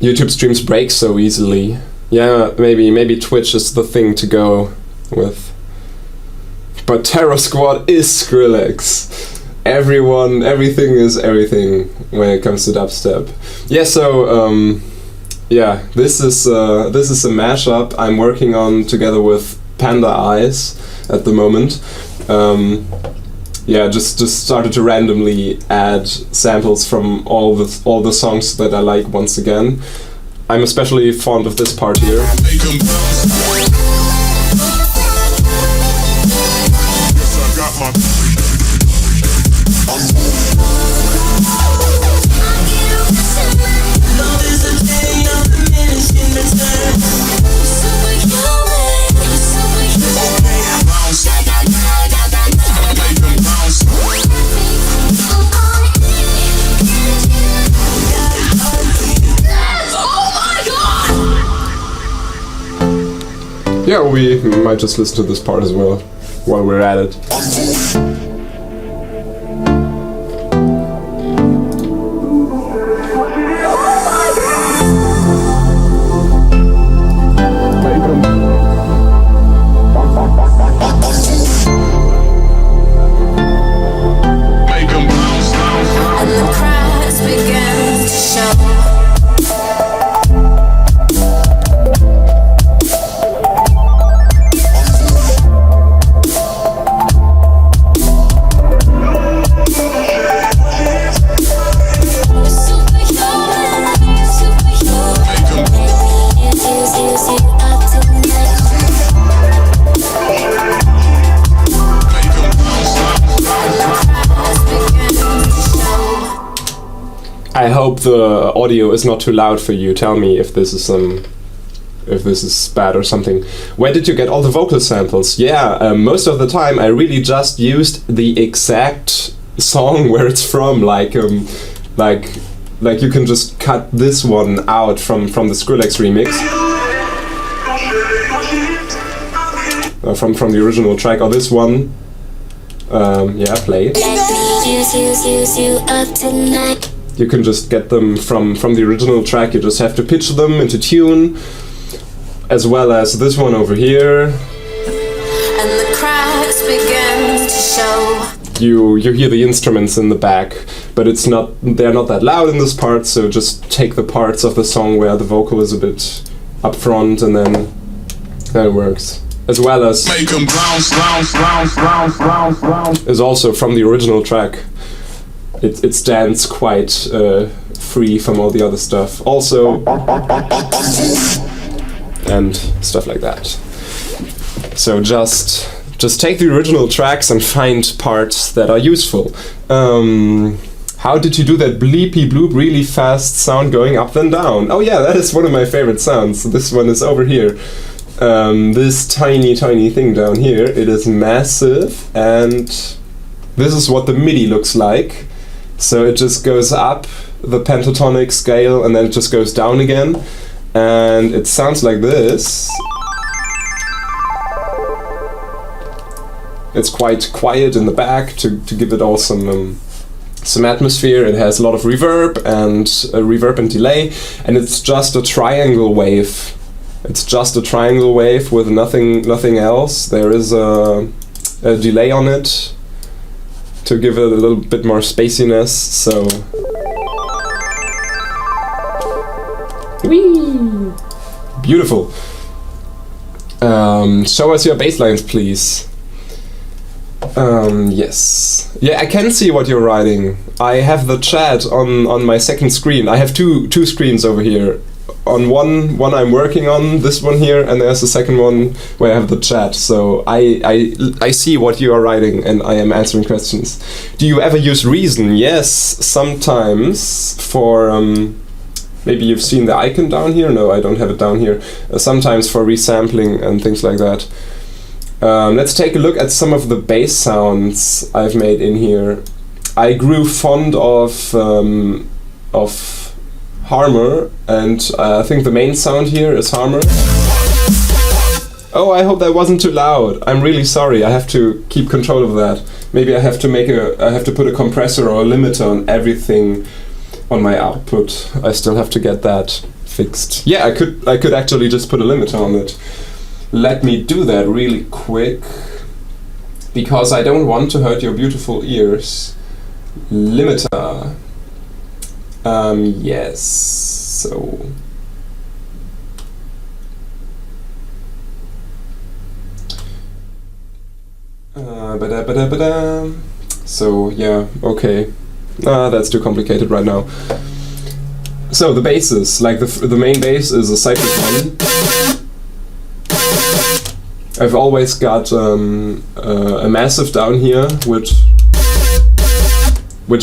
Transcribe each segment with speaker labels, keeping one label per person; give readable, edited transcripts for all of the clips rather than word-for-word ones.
Speaker 1: YouTube streams break so easily. Yeah, maybe Twitch is the thing to go with. But Terror Squad is Skrillex. Everything is everything when it comes to dubstep. Yeah, so yeah, this is a mashup I'm working on together with Panda Eyes at the moment. Yeah, just started to randomly add samples from all the songs that I like once again. I'm especially fond of this part here. Yeah, we might just listen to this part as well, while we're at it. I hope the audio is not too loud for you. Tell me if this is bad or something. Where did you get all the vocal samples? Yeah, most of the time I really just used the exact song where it's from. Like you can just cut this one out from the Skrillex remix, from the original track, or this one. Yeah, play it. You can just get them from the original track. You just have to pitch them into tune, as well as this one over here. And the cracks begin to show. You hear the instruments in the back, but they're not that loud in this part, so just take the parts of the song where the vocal is a bit up front, and then it works. As well as is also from the original track. It stands quite free from all the other stuff. Also, and stuff like that. So just take the original tracks and find parts that are useful. How did you do that bleepy bloop really fast sound going up and down? Oh yeah, that is one of my favorite sounds. This one is over here. This tiny thing down here, it is massive, and this is what the MIDI looks like. So it just goes up the pentatonic scale and then it just goes down again, and it sounds like this. It's quite quiet in the back to give it all some atmosphere. It has a lot of reverb and delay, and it's just a triangle wave. It's just a triangle wave with nothing else. There is a delay on it to give it a little bit more spaciness, so... Whee! Beautiful. Show us your bass lines, please. Yes. Yeah, I can see what you're writing. I have the chat on my second screen. I have two screens over here. On one I'm working on, this one here, and there's the second one where I have the chat. So I see what you are writing, and I am answering questions. Do you ever use Reason? Yes, sometimes for maybe you've seen the icon down here. No, I don't have it down here. Sometimes for resampling and things like that. Let's take a look at some of the bass sounds I've made in here. I grew fond of Harmor, and I think the main sound here is Harmor. Oh, I hope that wasn't too loud. I'm really sorry. I have to keep control of that. Maybe I have to put a compressor or a limiter on everything on my output. I still have to get that fixed. Yeah, I could actually just put a limiter on it. Let me do that really quick, because I don't want to hurt your beautiful ears. Limiter. Yes. So. So yeah, okay. That's too complicated right now. So the basses, like the main bass is a cyclic one. I've always got a massive down here, which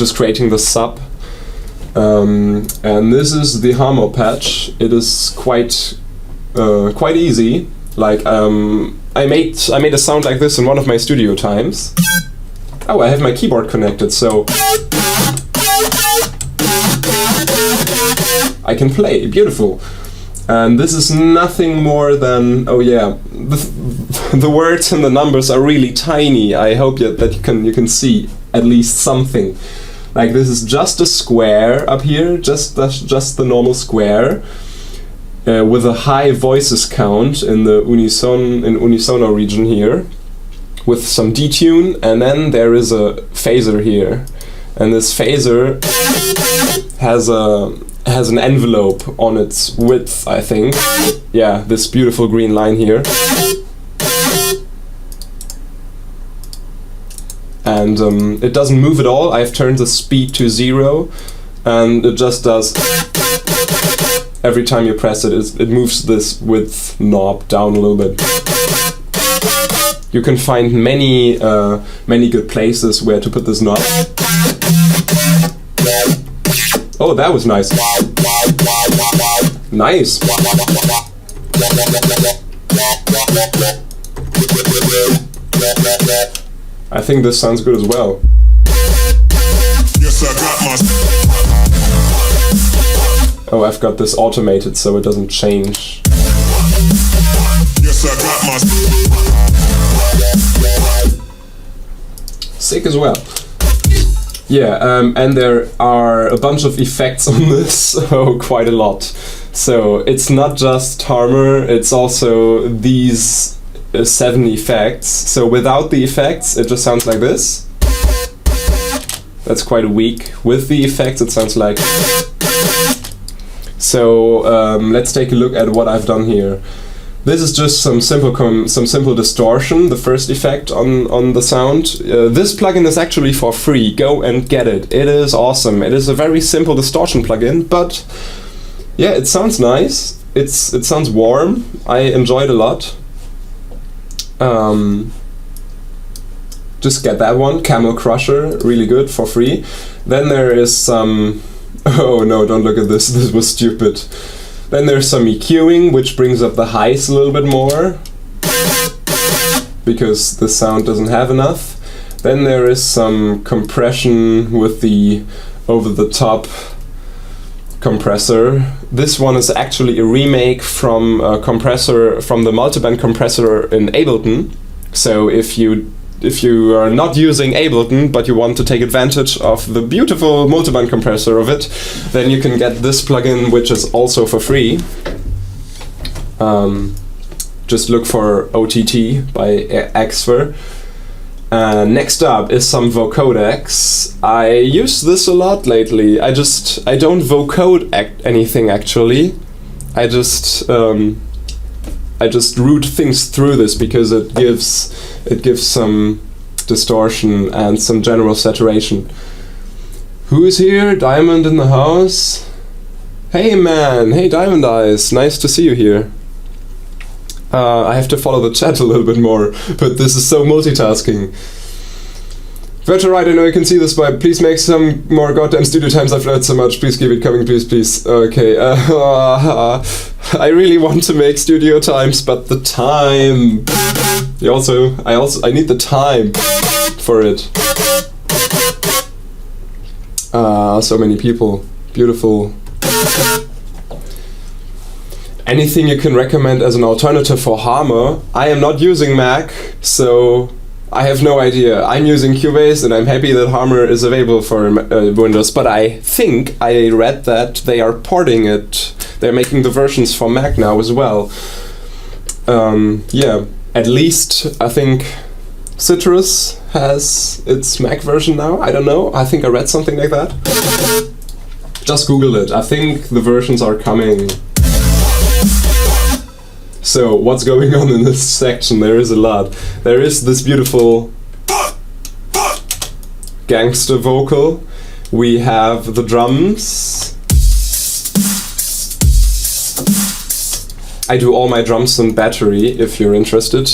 Speaker 1: is creating the sub. And this is the Harmo patch. It is quite easy. Like I made a sound like this in one of my studio times. Oh, I have my keyboard connected, so I can play. Beautiful. And this is nothing more than, oh yeah, the words and the numbers are really tiny. I hope that you can see at least something. Like this is just a square up here, just the normal square, with a high voices count in the unisono region here, with some detune, and then there is a phaser here, and this phaser has an envelope on its width, I think. Yeah, this beautiful green line here. And it doesn't move at all. I've turned the speed to 0, and it just does. Every time you press it, it moves this width knob down a little bit. You can find many good places where to put this knob. Oh, that was nice. Nice. I think this sounds good as well. Oh, I've got this automated so it doesn't change. Sick as well. Yeah, and there are a bunch of effects on this, oh, quite a lot. So it's not just Harmer, it's also these 7 effects. So without the effects, it just sounds like this. That's quite weak. With the effects, it sounds like. So let's take a look at what I've done here. This is just some simple distortion, the first effect on the sound. This plugin is actually for free. Go and get it. It is awesome. It is a very simple distortion plugin, but yeah, it sounds nice. It sounds warm. I enjoy it a lot. Just get that one, Camel Crusher, really good, for free. Then there is some... Oh no, don't look at this. This was stupid. Then there's some EQing, which brings up the highs a little bit more, because the sound doesn't have enough. Then there is some compression with the over-the-top compressor. This one is actually a remake from a compressor, from the multiband compressor in Ableton. So if you are not using Ableton, but you want to take advantage of the beautiful multiband compressor of it, then you can get this plugin, which is also for free. Just look for OTT by Xfer. Next up is some vocodecs. I use this a lot lately. I don't vocode anything actually. I just route things through this because it gives some distortion and some general saturation. Who is here? Diamond in the house? Hey man, hey Diamond Eyes, nice to see you here. I have to follow the chat a little bit more, but this is so multitasking. Virtual Right, I know you can see this, but please make some more goddamn studio times. I've learned so much. Please keep it coming, please. Okay. I really want to make studio times, but the time. I need the time for it. So many people. Beautiful. Anything you can recommend as an alternative for Harmer? I am not using Mac, so I have no idea. I'm using Cubase and I'm happy that Harmer is available for Windows, but I think I read that they are porting it they're making the versions for Mac now as well. Yeah, at least I think Citrus has its Mac version now. I don't know. I think I read something like that. Just Google it. I think the versions are coming. So, what's going on in this section? There is a lot. There is this beautiful gangster vocal. We have the drums. I do all my drums on battery, if you're interested,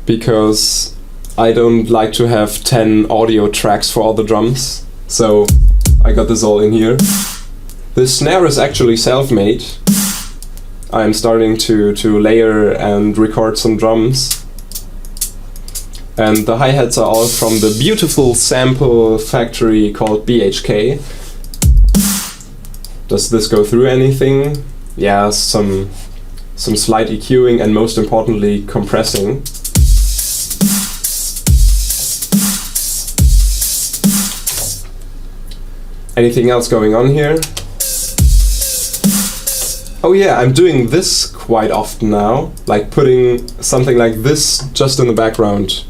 Speaker 1: because I don't like to have 10 audio tracks for all the drums. So I got this all in here. This snare is actually self-made. I'm starting to layer and record some drums. And the hi-hats are all from the beautiful sample factory called BHK. Does this go through anything? Yeah, some slight EQing and most importantly compressing. Anything else going on here? Oh yeah, I'm doing this quite often now, like putting something like this just in the background.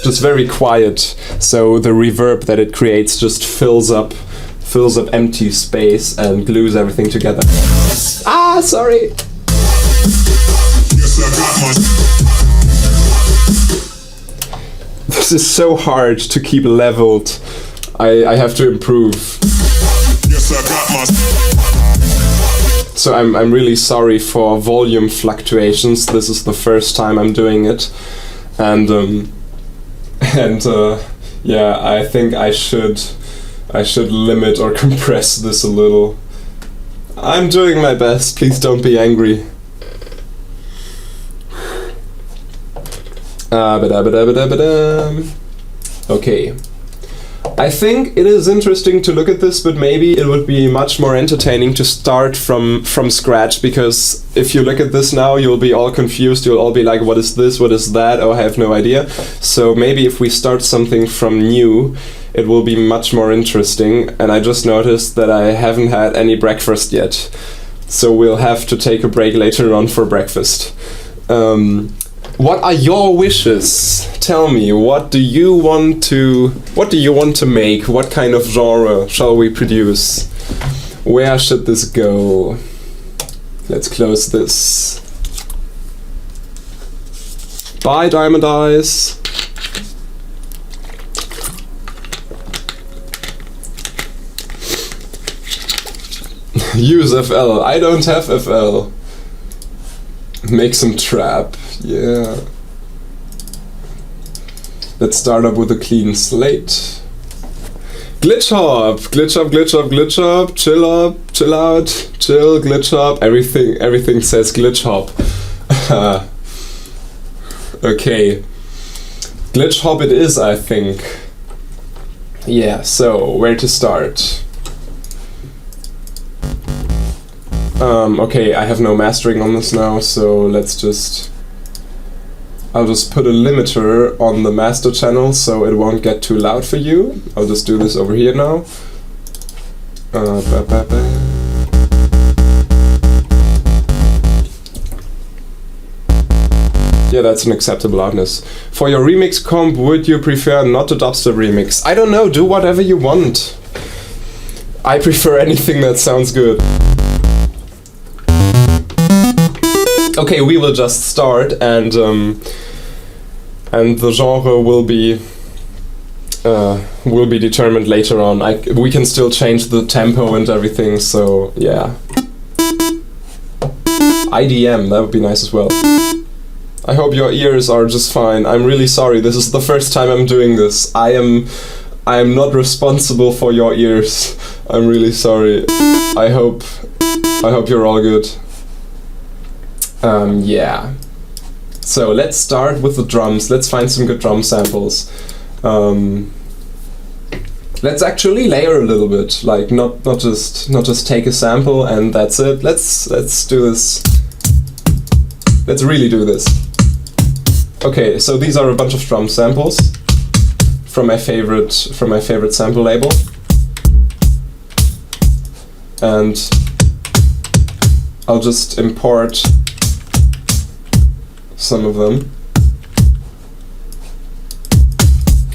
Speaker 1: Just very quiet, so the reverb that it creates just fills up empty space and glues everything together. Ah, sorry! This is so hard to keep leveled. I have to improve. So I'm really sorry for volume fluctuations. This is the first time I'm doing it, and yeah, I think I should limit or compress this a little. I'm doing my best. Please don't be angry. Okay. I think it is interesting to look at this, but maybe it would be much more entertaining to start from scratch, because if you look at this now, you'll be all confused, you'll all be like, what is this, what is that, oh, I have no idea. So maybe if we start something from new, it will be much more interesting. And I just noticed that I haven't had any breakfast yet, so we'll have to take a break later on for breakfast. What are your wishes? Tell me, what do you want to make? What kind of genre shall we produce? Where should this go? Let's close this. Bye, Diamond Eyes. Use FL. I don't have FL. Make some trap. Yeah. Let's start up with a clean slate. Glitch hop, glitch hop, glitch hop, glitch hop, chill up, chill out, chill, glitch hop. Everything says glitch hop. Okay. Glitch hop it is, I think. Yeah, so where to start? Okay, I have no mastering on this now, so I'll just put a limiter on the master channel so it won't get too loud for you. I'll just do this over here now. Yeah, that's an acceptable loudness. For your remix comp, would you prefer not a dubstep remix? I don't know, do whatever you want. I prefer anything that sounds good. Okay, we will just start, and the genre will be determined later on. We can still change the tempo and everything, so yeah. IDM, that would be nice as well. I hope your ears are just fine. I'm really sorry, this is the first time I'm doing this. I am not responsible for your ears. I'm really sorry. I hope you're all good. Yeah. So let's start with the drums. Let's find some good drum samples. Let's actually layer a little bit, like not just take a sample and that's it. Let's do this. Let's really do this. Okay, so these are a bunch of drum samples from my favorite sample label. and I'll just import some of them.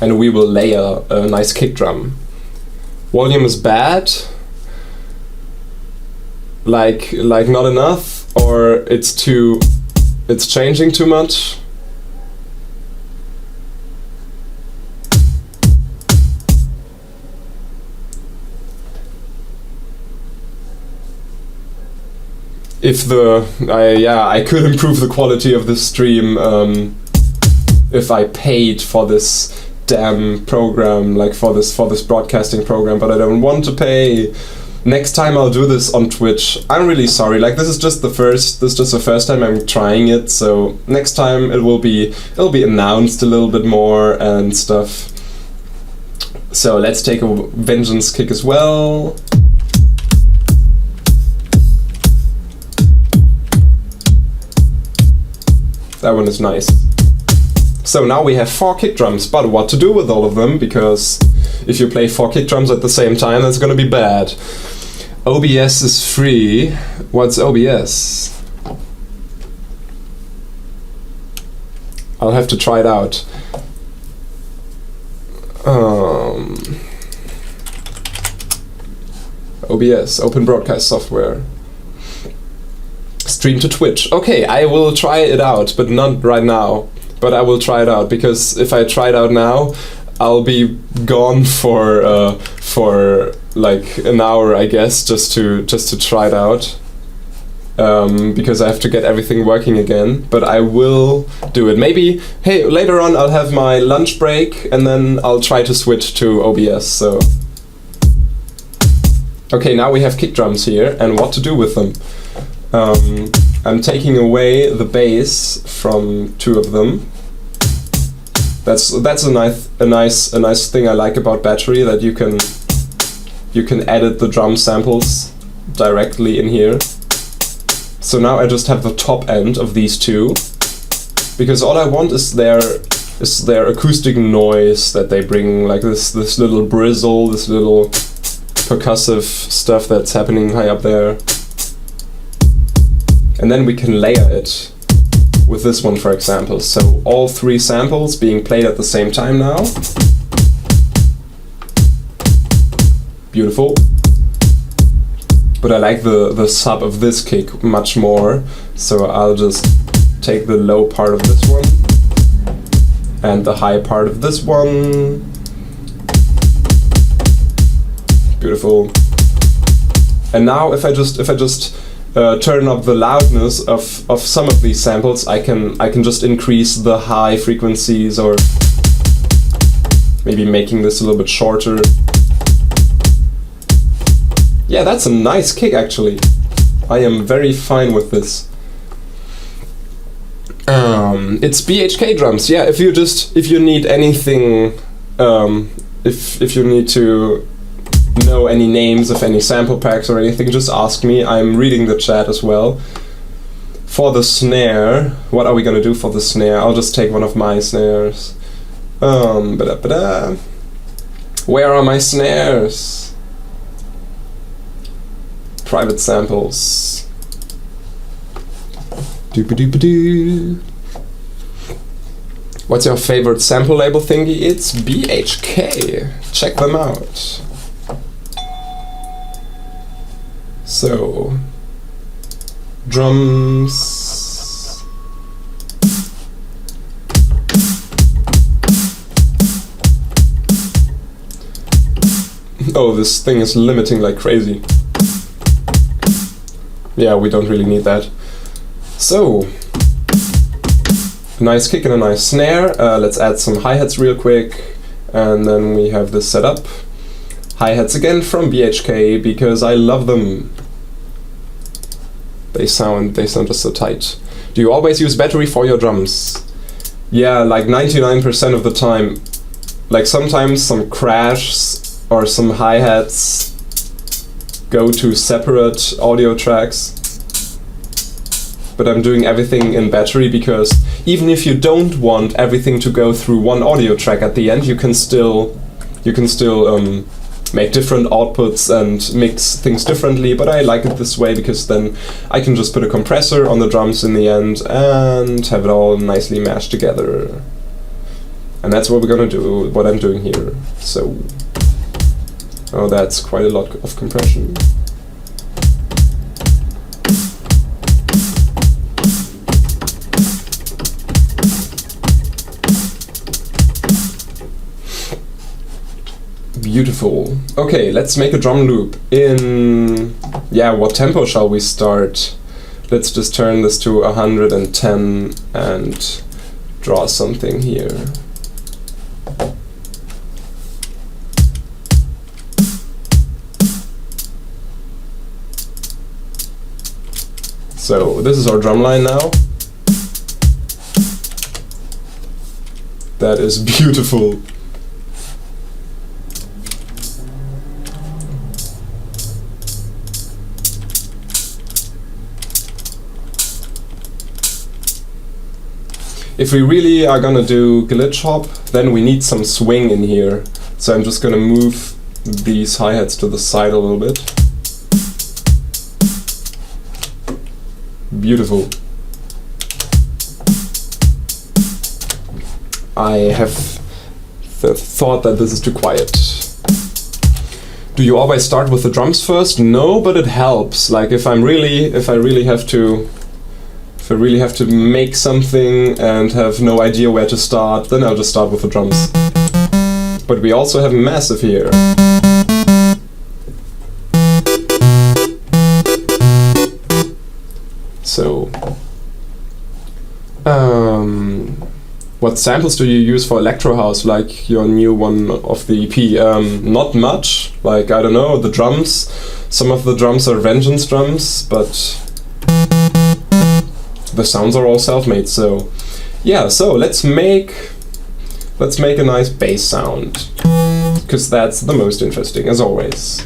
Speaker 1: And we will layer a nice kick drum. Volume is bad, like not enough, or it's changing too much. I could improve the quality of this stream if I paid for this damn program, like for this broadcasting program, but I don't want to pay. Next time I'll do this on Twitch. I'm really sorry. Like, this is just the first time I'm trying it, so next time it'll be announced a little bit more and stuff. So let's take a vengeance kick as well. That one is nice. So now we have 4 kick drums, but what to do with all of them? Because if you play 4 kick drums at the same time, that's gonna be bad. OBS is free. What's OBS? I'll have to try it out. OBS, Open Broadcast Software. Stream to Twitch. Okay, I will try it out, but not right now. But I will try it out, because if I try it out now, I'll be gone for like an hour, I guess, just to try it out. Because I have to get everything working again. But I will do it. Maybe, hey, later on I'll have my lunch break and then I'll try to switch to OBS. So, okay, now we have kick drums here, and what to do with them? I'm taking away the bass from 2 of them. That's a nice thing I like about Battery, that you can edit the drum samples directly in here. So now I just have the top end of these 2, because all I want is their acoustic noise that they bring, like this little bristle, this little percussive stuff that's happening high up there. And then we can layer it with this one, for example. So all 3 samples being played at the same time now. Beautiful. But I like the sub of this kick much more, so I'll just take the low part of this one and the high part of this one. Beautiful. And now if I just turn up the loudness of some of these samples, I can just increase the high frequencies, or maybe making this a little bit shorter. Yeah, that's a nice kick actually. I am very fine with this. It's BHK drums. Yeah, if you need anything, if you need to know any names of any sample packs or anything, just ask me. I'm reading the chat as well. For the snare, what are we gonna do for the snare? I'll just take one of my snares. Where are my snares? Private samples. Doop-a-doop-a-doo. What's your favorite sample label thingy? It's BHK. Check them out. So, drums. Oh, this thing is limiting like crazy. Yeah, we don't really need that. So, a nice kick and a nice snare. Let's add some hi-hats real quick, and then we have this set up. Hi-hats again from BHK, because I love them. They sound just so tight. Do you always use Battery for your drums? Yeah, like 99% of the time. Like sometimes some crashs or some hi-hats go to separate audio tracks. But I'm doing everything in Battery, because even if you don't want everything to go through one audio track at the end, you can still make different outputs and mix things differently, but I like it this way because then I can just put a compressor on the drums in the end and have it all nicely mashed together. And that's what we're gonna do, what I'm doing here. So, oh, that's quite a lot of compression. Beautiful. Okay, let's make a drum loop. In, yeah, what tempo shall we start? Let's just turn this to 110 and draw something here. So this is our drum line now. That is beautiful. If we really are gonna do glitch hop, then we need some swing in here. So I'm just gonna move these hi-hats to the side a little bit. Beautiful. I have the thought that this is too quiet. Do you always start with the drums first? No, but it helps. Like if I really have to make something and have no idea where to start, then I'll just start with the drums. But we also have massive here. So, what samples do you use for electro house, like your new one of the EP? Not much. Like, I don't know, the drums. Some of the drums are Vengeance drums, but the sounds are all self-made. So, yeah. So let's make a nice bass sound, because that's the most interesting, as always.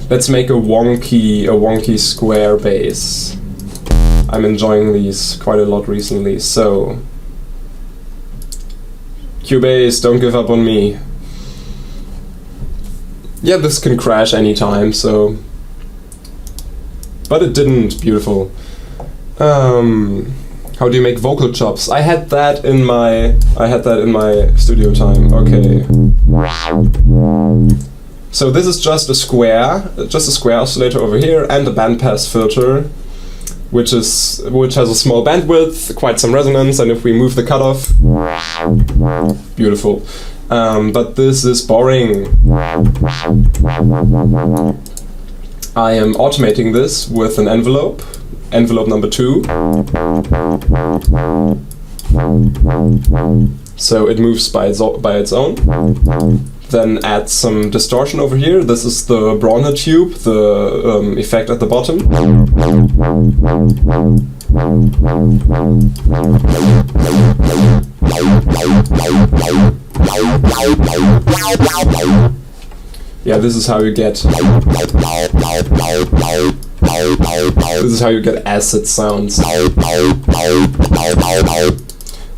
Speaker 1: Let's make a wonky square bass. I'm enjoying these quite a lot recently, so Cubase, don't give up on me. Yeah, this can crash anytime, so, but it didn't. Beautiful. How do you make vocal chops? I had that in my studio time. Okay. So this is just a square oscillator over here and a bandpass filter, which has a small bandwidth, quite some resonance, and if we move the cutoff, beautiful. But this is boring. I am automating this with an envelope number 2. So it moves by its own. Then add some distortion over here. This is the Bronner tube, the effect at the bottom. Yeah, this is how you get acid sounds.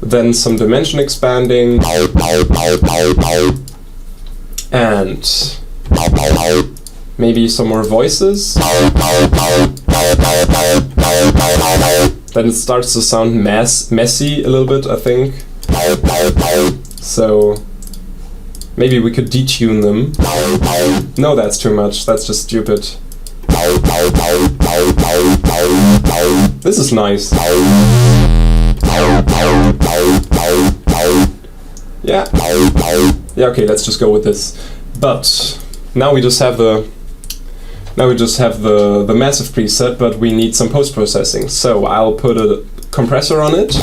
Speaker 1: Then some dimension expanding. And maybe some more voices. Then it starts to sound messy a little bit, I think. So maybe we could detune them. No, that's too much. That's just stupid. This is nice. Yeah. Yeah, okay, let's just go with this. But now we just have the massive preset, but we need some post-processing. So I'll put a compressor on it,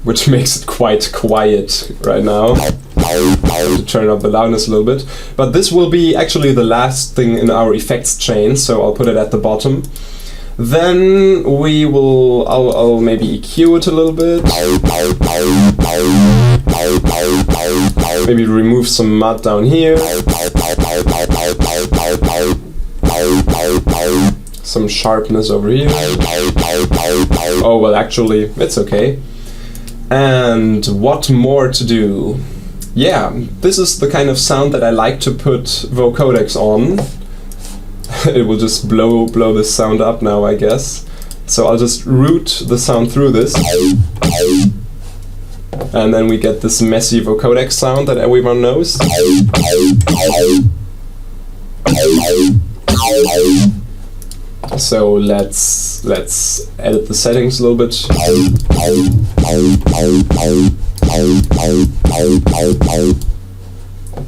Speaker 1: which makes it quite quiet right now, to turn up the loudness a little bit. But this will be actually the last thing in our effects chain, so I'll put it at the bottom. Then I'll maybe EQ it a little bit. Maybe remove some mud down here. Some sharpness over here. Oh, well, actually, it's okay. And what more to do? Yeah, this is the kind of sound that I like to put vocodecs on. It will just blow this sound up now, I guess. So I'll just route the sound through this. And then we get this messy vocodec sound that everyone knows. So let's edit the settings a little bit.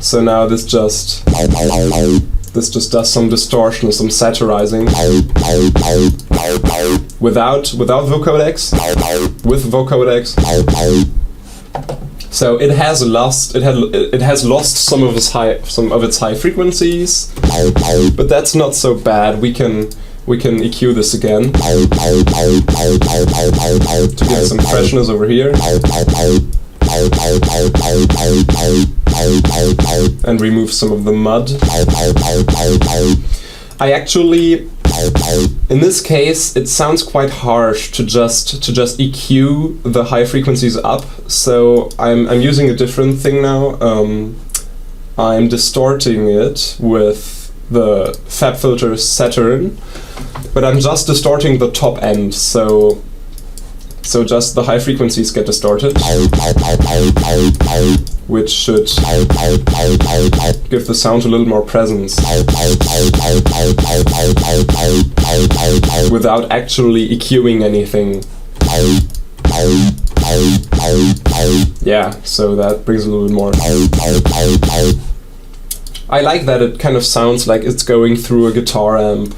Speaker 1: So now this just does some distortion, some satirizing. Without vocodecs, with vocodecs. So it has lost some of its high frequencies, but that's not so bad. We can EQ this again to get some freshness over here, and remove some of the mud. I actually, in this case, it sounds quite harsh to just EQ the high frequencies up. So I'm using a different thing now. I'm distorting it with the FabFilter Saturn, but I'm just distorting the top end. So just the high frequencies get distorted, which should give the sound a little more presence without actually EQing anything. Yeah, so that brings a little bit more. I like that it kind of sounds like it's going through a guitar amp.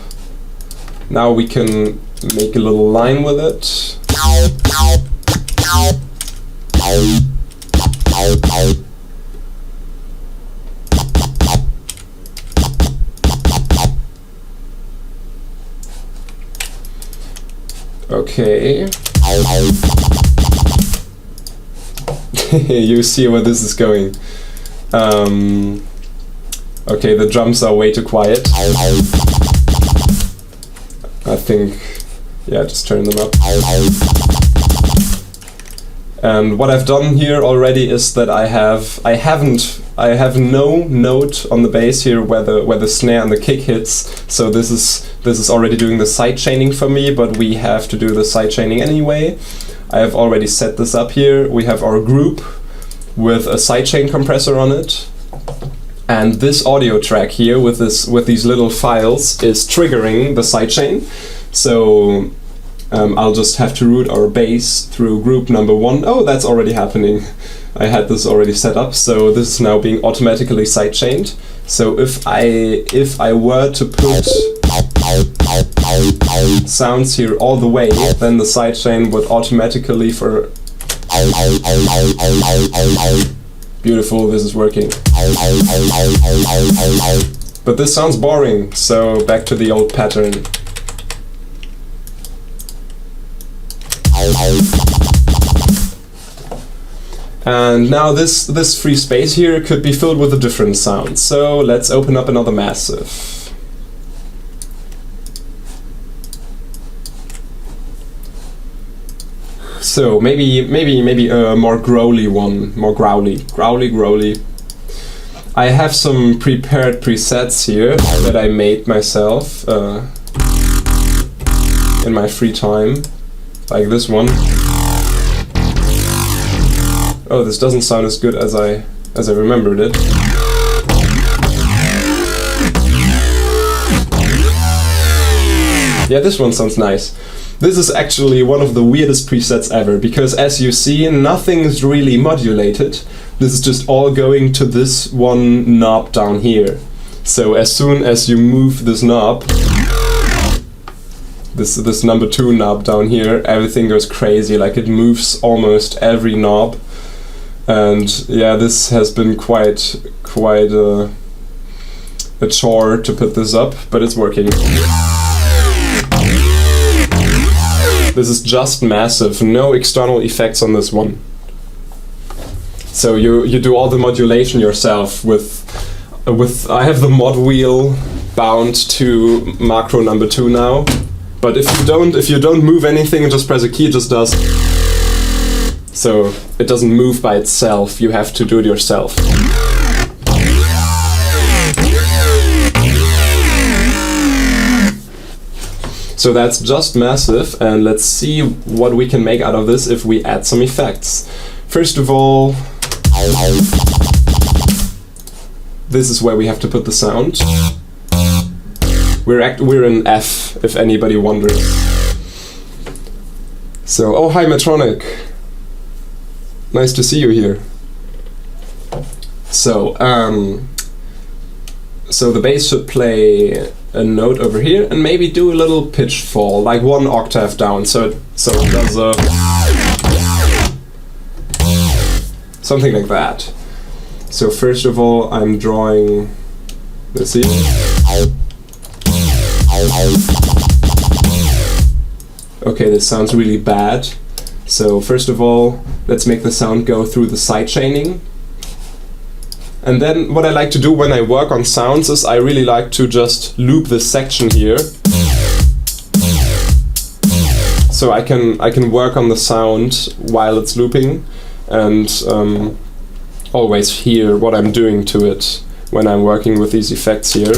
Speaker 1: Now we can make a little line with it. Okay. You see where this is going. Okay, the drums are way too quiet. I think, yeah, just turn them up. And what I've done here already is that I have no note on the bass here where the snare and the kick hits. So this is already doing the side chaining for me, but we have to do the side chaining anyway. I have already set this up here. We have our group with a sidechain compressor on it. And this audio track here with these little files is triggering the sidechain. So I'll just have to route our bass through group number 1. Oh, that's already happening. I had this already set up, so this is now being automatically sidechained. So if I were to put sounds here all the way, then the sidechain would automatically for... Beautiful, this is working. But this sounds boring, so back to the old pattern. And now this free space here could be filled with a different sound. So let's open up another massive. So maybe a more growly one, more growly. I have some prepared presets here that I made myself in my free time, like this one. Oh, this doesn't sound as good as I remembered it. Yeah, this one sounds nice. This is actually one of the weirdest presets ever, because as you see, nothing is really modulated. This is just all going to this one knob down here. So as soon as you move this knob, this number 2 knob down here, everything goes crazy, like it moves almost every knob. And yeah, this has been quite a chore to put this up, but it's working. This is just massive, no external effects on this one. So you do all the modulation yourself with I have the mod wheel bound to macro number 2 now. But if you don't move anything and just press a key, it just does. So it doesn't move by itself, you have to do it yourself. So that's just massive, and let's see what we can make out of this if we add some effects. First of all, this is where we have to put the sound. We're in F, if anybody wonders. So, oh hi Metronic! Nice to see you here. So, so the bass should play a note over here and maybe do a little pitch fall, like 1 octave down. So it does a something like that. So first of all, I'm drawing. Let's see. Okay, this sounds really bad. So first of all, let's make the sound go through the side chaining. And then what I like to do when I work on sounds is I really like to just loop this section here. So I can work on the sound while it's looping and always hear what I'm doing to it when I'm working with these effects here.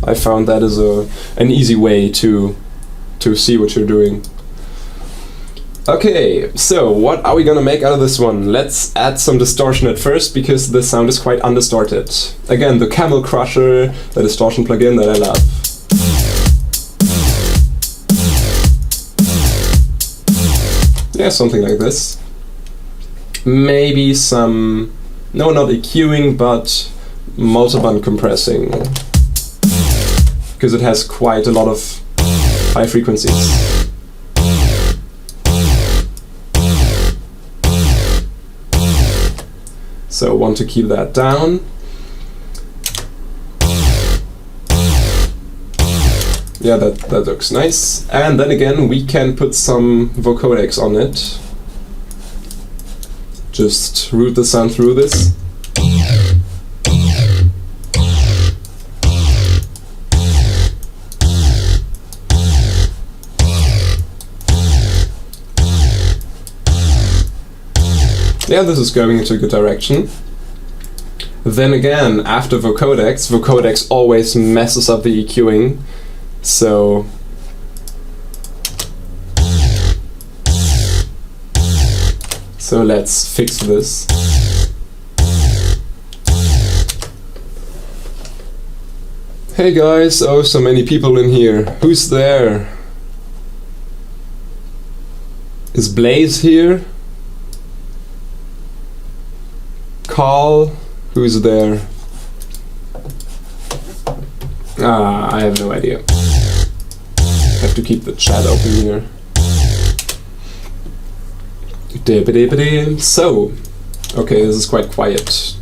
Speaker 1: I found that is an easy way to see what you're doing. Okay, so what are we gonna make out of this one? Let's add some distortion at first, because the sound is quite undistorted. Again, the Camel Crusher, the distortion plugin that I love. Yeah, something like this. Maybe some, no, not EQing, but multiband compressing, because it has quite a lot of high frequencies. So want to keep that down. Yeah, that looks nice. And then again, we can put some vocodecs on it. Just route the sound through this. Yeah, this is going into a good direction. Then again, after vocodecs always messes up the EQing. So let's fix this. Hey guys, oh, so many people in here. Who's there? Is Blaze here? Carl? Who's there? I have no idea. I have to keep the chat open here. So, okay, this is quite quiet.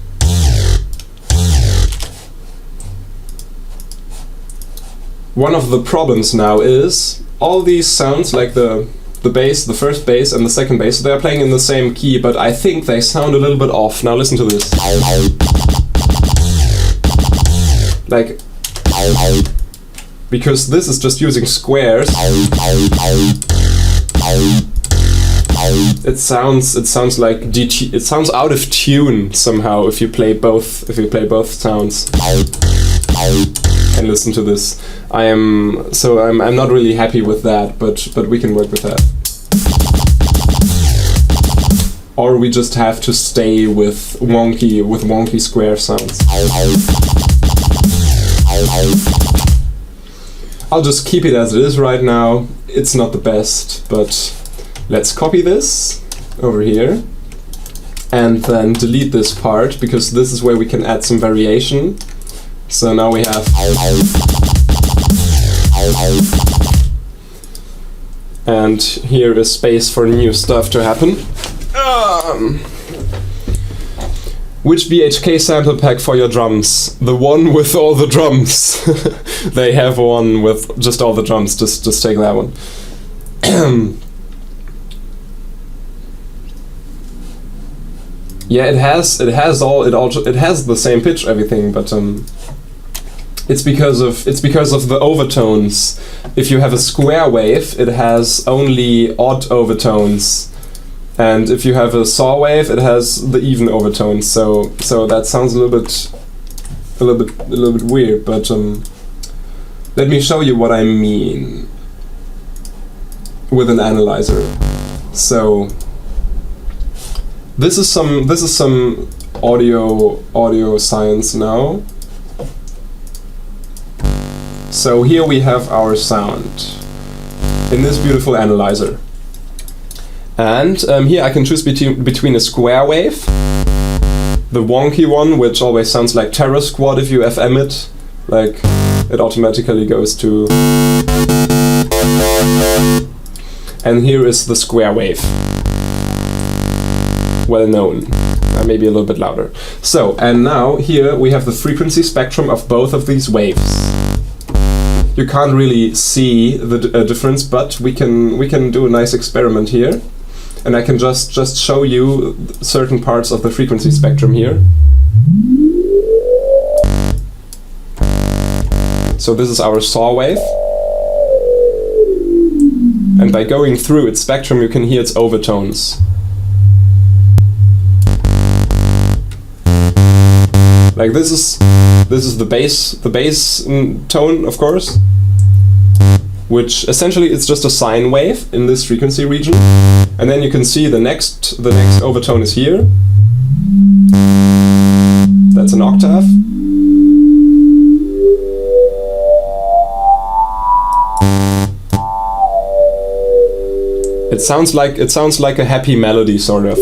Speaker 1: One of the problems now is all these sounds, like the bass, the first bass and the second bass, they're playing in the same key, but I think they sound a little bit off. Now listen to this. Like, because this is just using squares. It sounds like it sounds out of tune somehow if you play both sounds. And listen to this. I'm not really happy with that, but we can work with that. Or we just have to stay with wonky square sounds. I'll just keep it as it is right now. It's not the best, but let's copy this over here and then delete this part, because this is where we can add some variation. So now we have, and here is space for new stuff to happen. Which BHK sample pack for your drums? The one with all the drums. They have one with just all the drums. Just take that one. Yeah, it has the same pitch, everything, but It's because of the overtones. If you have a square wave, it has only odd overtones, and if you have a saw wave, it has the even overtones. So that sounds a little bit weird. But let me show you what I mean with an analyzer. So this is some audio science now. So here we have our sound in this beautiful analyzer. And here I can choose between a square wave, the wonky one, which always sounds like Terror Squad if you FM it, like it automatically goes to... And here is the square wave, well known, maybe a little bit louder. So, and now here we have the frequency spectrum of both of these waves. You can't really see the difference, but we can do a nice experiment here, and I can just show you certain parts of the frequency spectrum here. So this is our saw wave, and by going through its spectrum you can hear its overtones. Like this is the bass tone, of course, which essentially it's just a sine wave in this frequency region, and then you can see the next overtone is here. That's an octave. It sounds like a happy melody, sort of.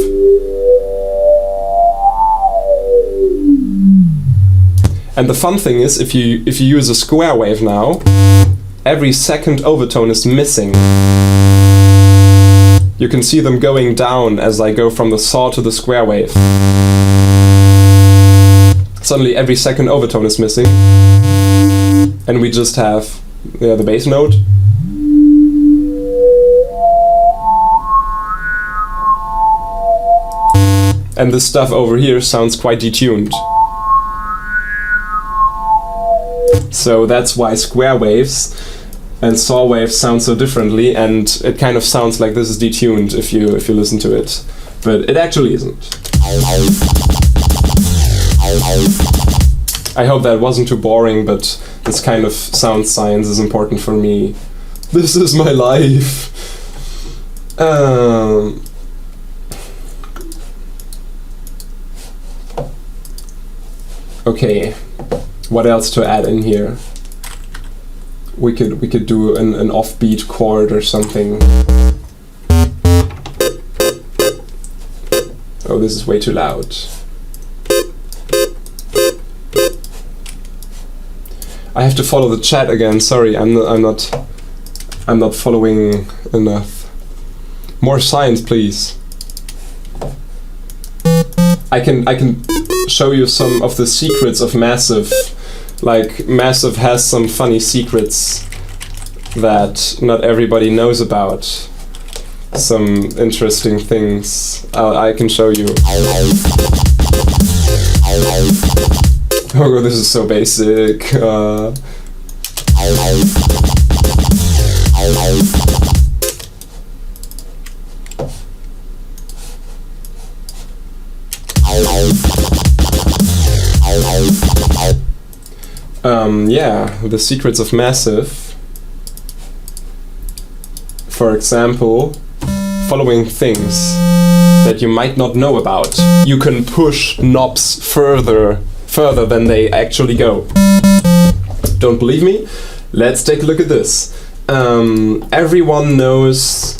Speaker 1: And the fun thing is, if you use a square wave now, every second overtone is missing. You can see them going down as I go from the saw to the square wave. Suddenly every second overtone is missing, and we just have the bass note. And this stuff over here sounds quite detuned. So that's why square waves and saw waves sound so differently, and it kind of sounds like this is detuned if you listen to it, but it actually isn't. I hope that wasn't too boring, but this kind of sound science is important for me. This is my life. Okay. What else to add in here? We could do an offbeat chord or something. Oh, this is way too loud. I have to follow the chat again. Sorry, I'm not following enough. More science, please. I can show you some of the secrets of Massive. Like, Massive has some funny secrets that not everybody knows about. Some interesting things I can show you. Oh, this is so basic. Yeah, the secrets of Massive. For example, following things that you might not know about. You can push knobs further than they actually go. Don't believe me? Let's take a look at this. Everyone knows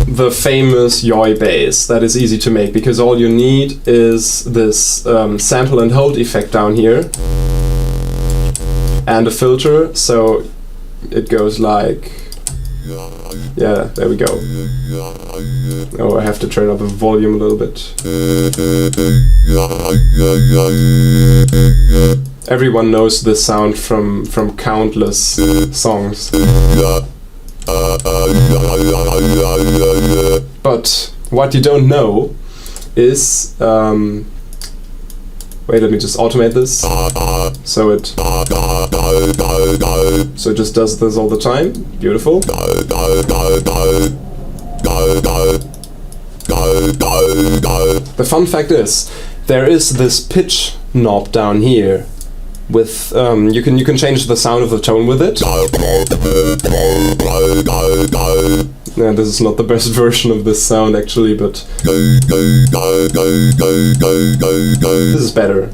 Speaker 1: the famous yaoi bass. That is easy to make because all you need is this sample and hold effect down here and a filter, so it goes like, yeah, there we go. Oh, I have to turn up the volume a little bit. Everyone knows this sound from countless songs. But what you don't know is Wait, let me just automate this. So it just does this all the time. Beautiful. The fun fact is, there is this pitch knob down here with you can change the sound of the tone with it. Yeah, this is not the best version of this sound actually, but this is better.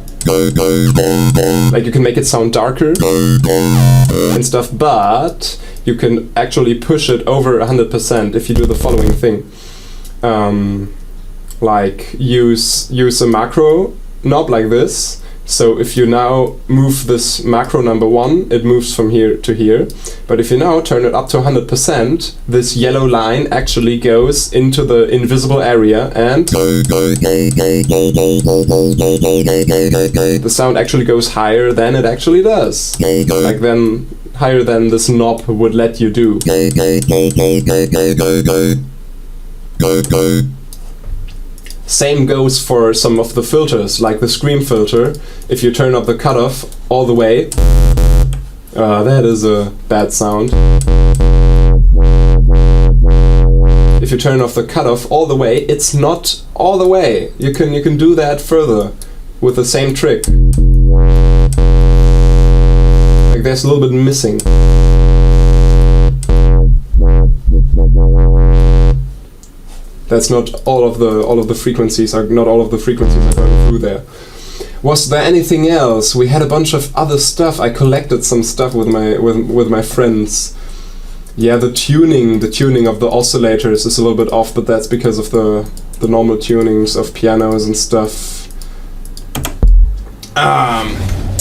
Speaker 1: Like, you can make it sound darker and stuff, but you can actually push it over 100% if you do the following thing. Like, use a macro knob like this. So if you now move this macro number 1, it moves from here to here. But if you now turn it up to 100%, this yellow line actually goes into the invisible area and the sound actually goes higher than it actually does. Like, then higher than this knob would let you do. Same goes for some of the filters, like the scream filter. If you turn up the cutoff all the way, that is a bad sound. If you turn off the cutoff all the way, it's not all the way. You can do that further with the same trick. Like, there's a little bit missing. That's not all of the frequencies are not all of the frequencies are going through there. Was there anything else? We had a bunch of other stuff. I collected some stuff with my friends. Yeah, the tuning of the oscillators is a little bit off, but that's because of the normal tunings of pianos and stuff.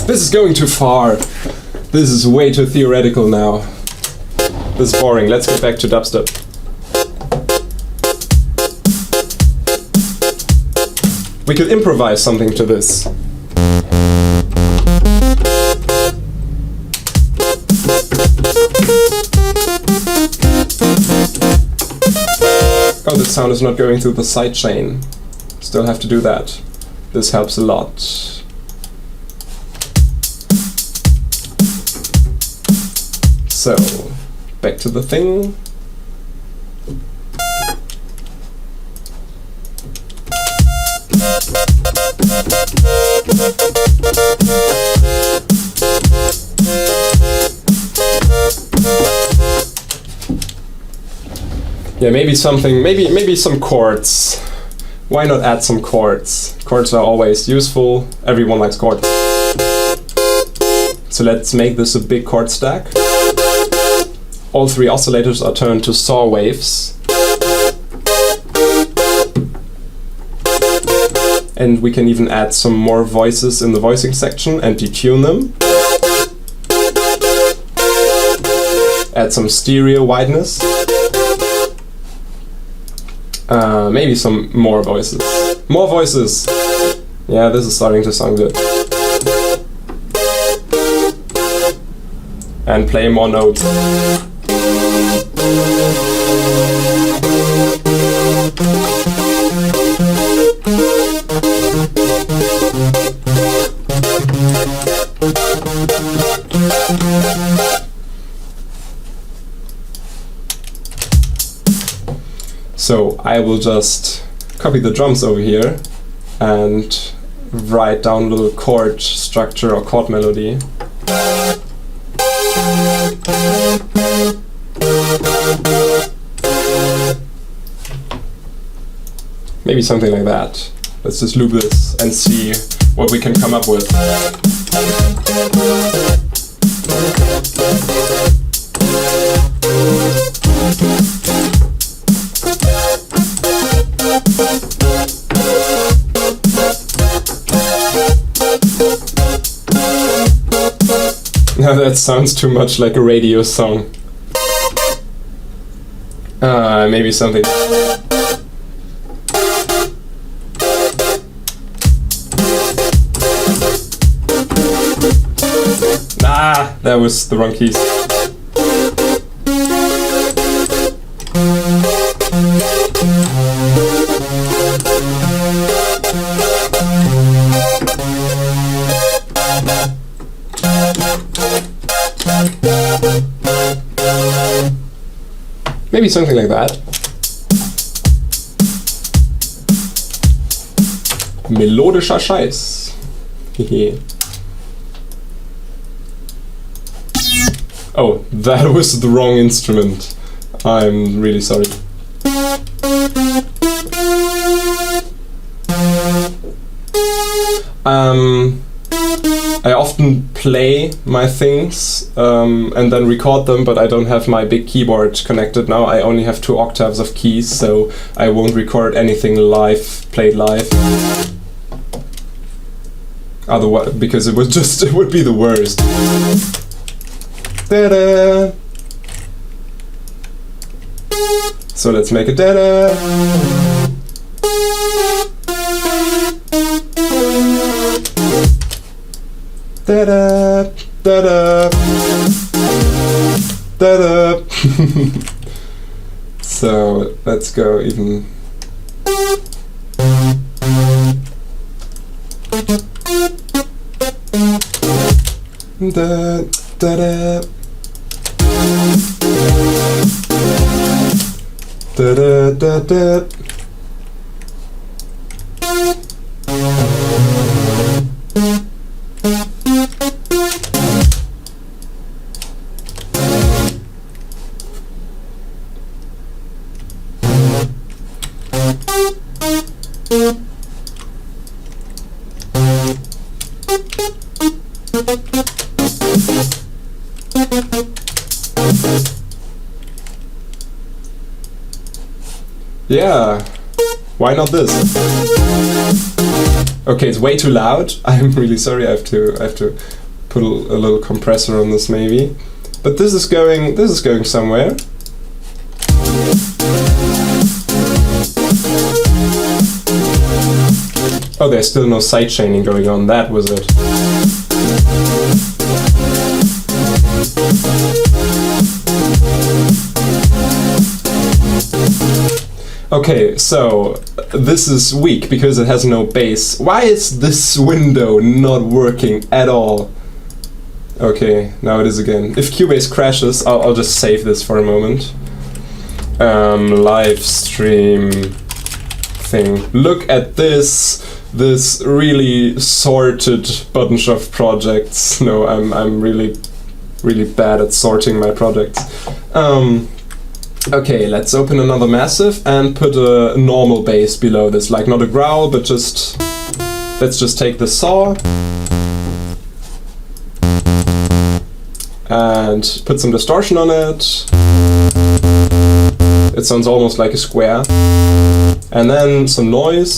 Speaker 1: This is going too far. This is way too theoretical now. This is boring. Let's get back to dubstep. We could improvise something to this. Oh, the sound is not going through the sidechain. Still have to do that. This helps a lot. So, back to the thing. Yeah, maybe something, maybe some chords. Why not add some chords? Chords are always useful. Everyone likes chords. So let's make this a big chord stack. All 3 oscillators are turned to saw waves. And we can even add some more voices in the voicing section and detune them. Add some stereo wideness. Maybe some more voices. More voices! Yeah, this is starting to sound good. And play more notes. So I will just copy the drums over here and write down a little chord structure or chord melody. Maybe something like that. Let's just loop this and see what we can come up with. Now that sounds too much like a radio song. Maybe something. Ah, that was the wrong keys. Maybe something like that. Melodischer Scheiß. Oh, that was the wrong instrument. I'm really sorry. I often play my things and then record them, but I don't have my big keyboard connected now. I only have 2 octaves of keys, so I won't record anything live, played live. Otherwise, because it would be the worst. Da-da. So let's make a da-da. Da-da, da-da, da-da. So let's go even. Da, da-da. Da-da-da-da. Yeah, why not this? Okay, it's way too loud. I'm really sorry. I have to put a little compressor on this maybe. But this is going somewhere. Oh, there's still no side chaining going on. That was it. Okay, so this is weak because it has no bass. Why is this window not working at all? Okay, now it is again. If Cubase crashes, I'll just save this for a moment. Live stream thing. Look at this really sorted bunch of projects. No, I'm really bad at sorting my projects. Okay, let's open another massive and put a normal bass below this, like not a growl, but just let's just take the saw and put some distortion on it. It sounds almost like a square. And then some noise.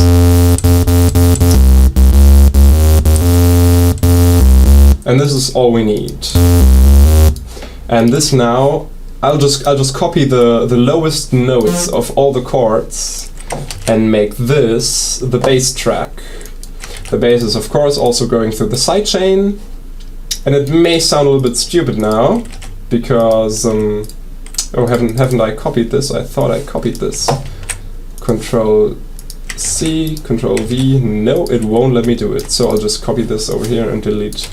Speaker 1: And this is all we need. And this now, I'll just copy the lowest notes of all the chords and make this the bass track. The bass is of course also going through the sidechain, and it may sound a little bit stupid now because oh, haven't I copied this? I thought I copied this. Control C, Control V. No, it won't let me do it. So I'll just copy this over here and delete.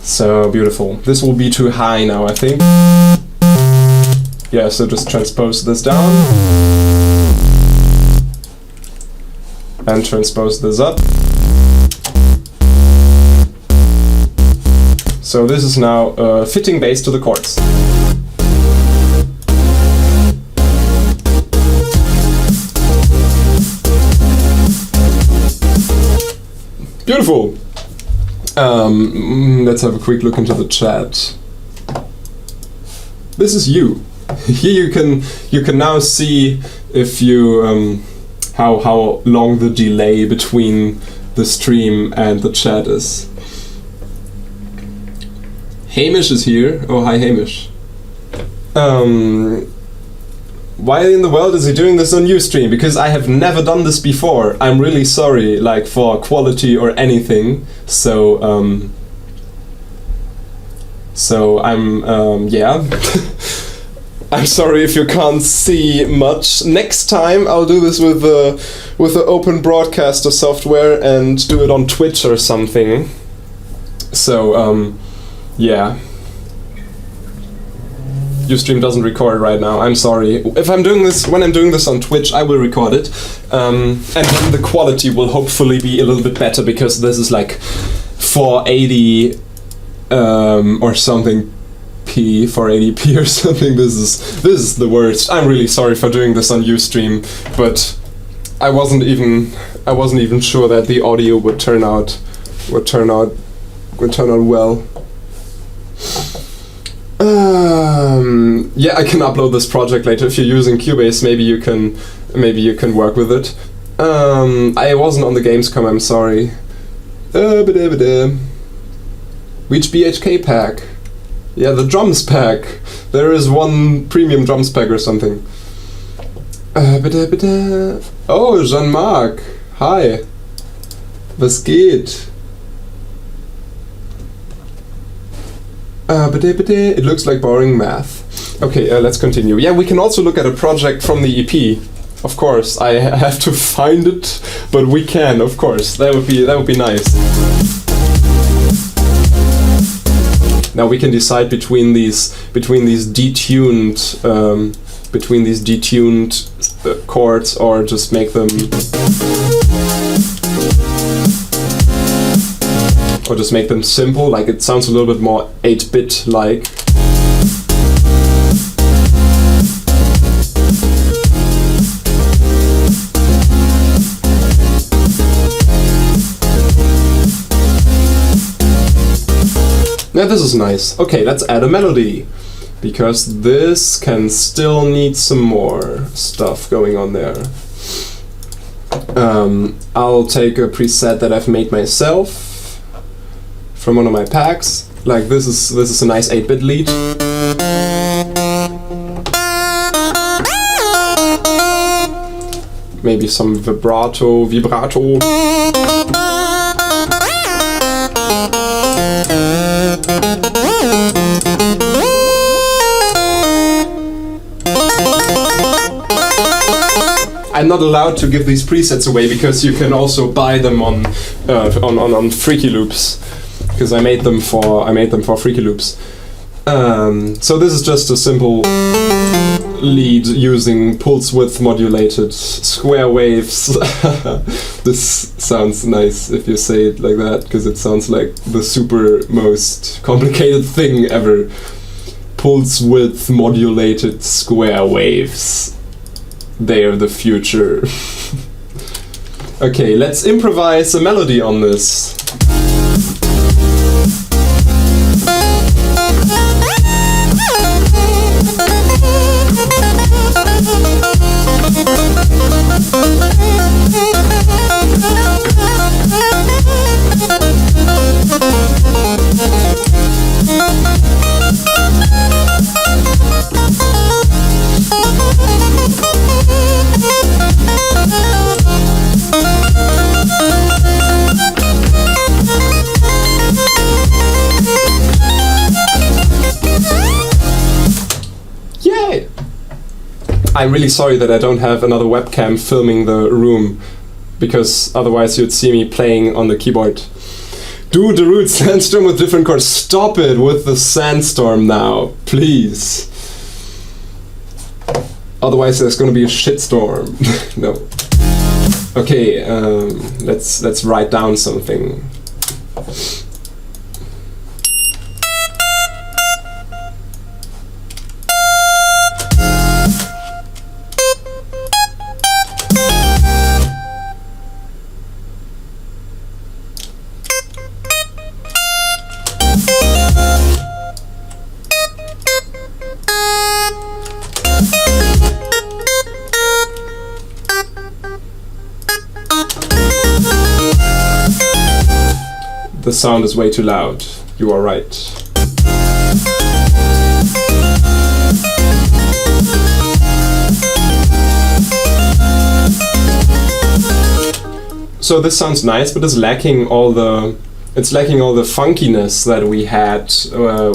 Speaker 1: So beautiful. This will be too high now, I think. Yeah, so just transpose this down and transpose this up. So this is now a fitting bass to the chords. Beautiful. Let's have a quick look into the chat. This is you. Here you can now see if you how long the delay between the stream and the chat is. Hamish is here. Oh, hi Hamish. Why in the world is he doing this on Ustream? Because I have never done this before. I'm really sorry, like for quality or anything. So I'm yeah. I'm sorry if you can't see much. Next time I'll do this with the open broadcaster software and do it on Twitch or something. So yeah. Ustream doesn't record right now. I'm sorry. If I'm doing this, when I'm doing this on Twitch, I will record it, and then the quality will hopefully be a little bit better, because this is like 480 or something. 480p or something. This is the worst. I'm really sorry for doing this on Ustream, but I wasn't even sure that the audio would turn out well. Yeah, I can upload this project later. If you're using Cubase, maybe you can work with it. I wasn't on the Gamescom, I'm sorry. Reach BHK pack. Yeah, the drums pack. There is one premium drums pack or something. Oh, Jean-Marc. Hi. Was geht? It looks like boring math. Okay, let's continue. Yeah, we can also look at a project from the EP. Of course, I have to find it, but we can, of course. That would be nice. Now we can decide between these detuned chords, or just make them, simple. Like, it sounds a little bit more 8-bit like. Now this is nice. Okay, let's add a melody, because this can still need some more stuff going on there. I'll take a preset that I've made myself from one of my packs. Like, this is a nice 8-bit lead. Maybe some vibrato. I'm not allowed to give these presets away, because you can also buy them on Freaky Loops, because I made them for Freaky Loops. So this is just a simple lead using pulse width modulated square waves. This sounds nice if you say it like that, because it sounds like the super most complicated thing ever. Pulse width modulated square waves. They are the future. Okay, let's improvise a melody on this. I'm really sorry that I don't have another webcam filming the room, because otherwise you'd see me playing on the keyboard. Do the root sandstorm with different chords. Stop it with the sandstorm now, please. Otherwise there's gonna be a shitstorm. No. Okay, let's write down something. The sound is way too loud. You are right. So this sounds nice, but it's lacking all the funkiness that we had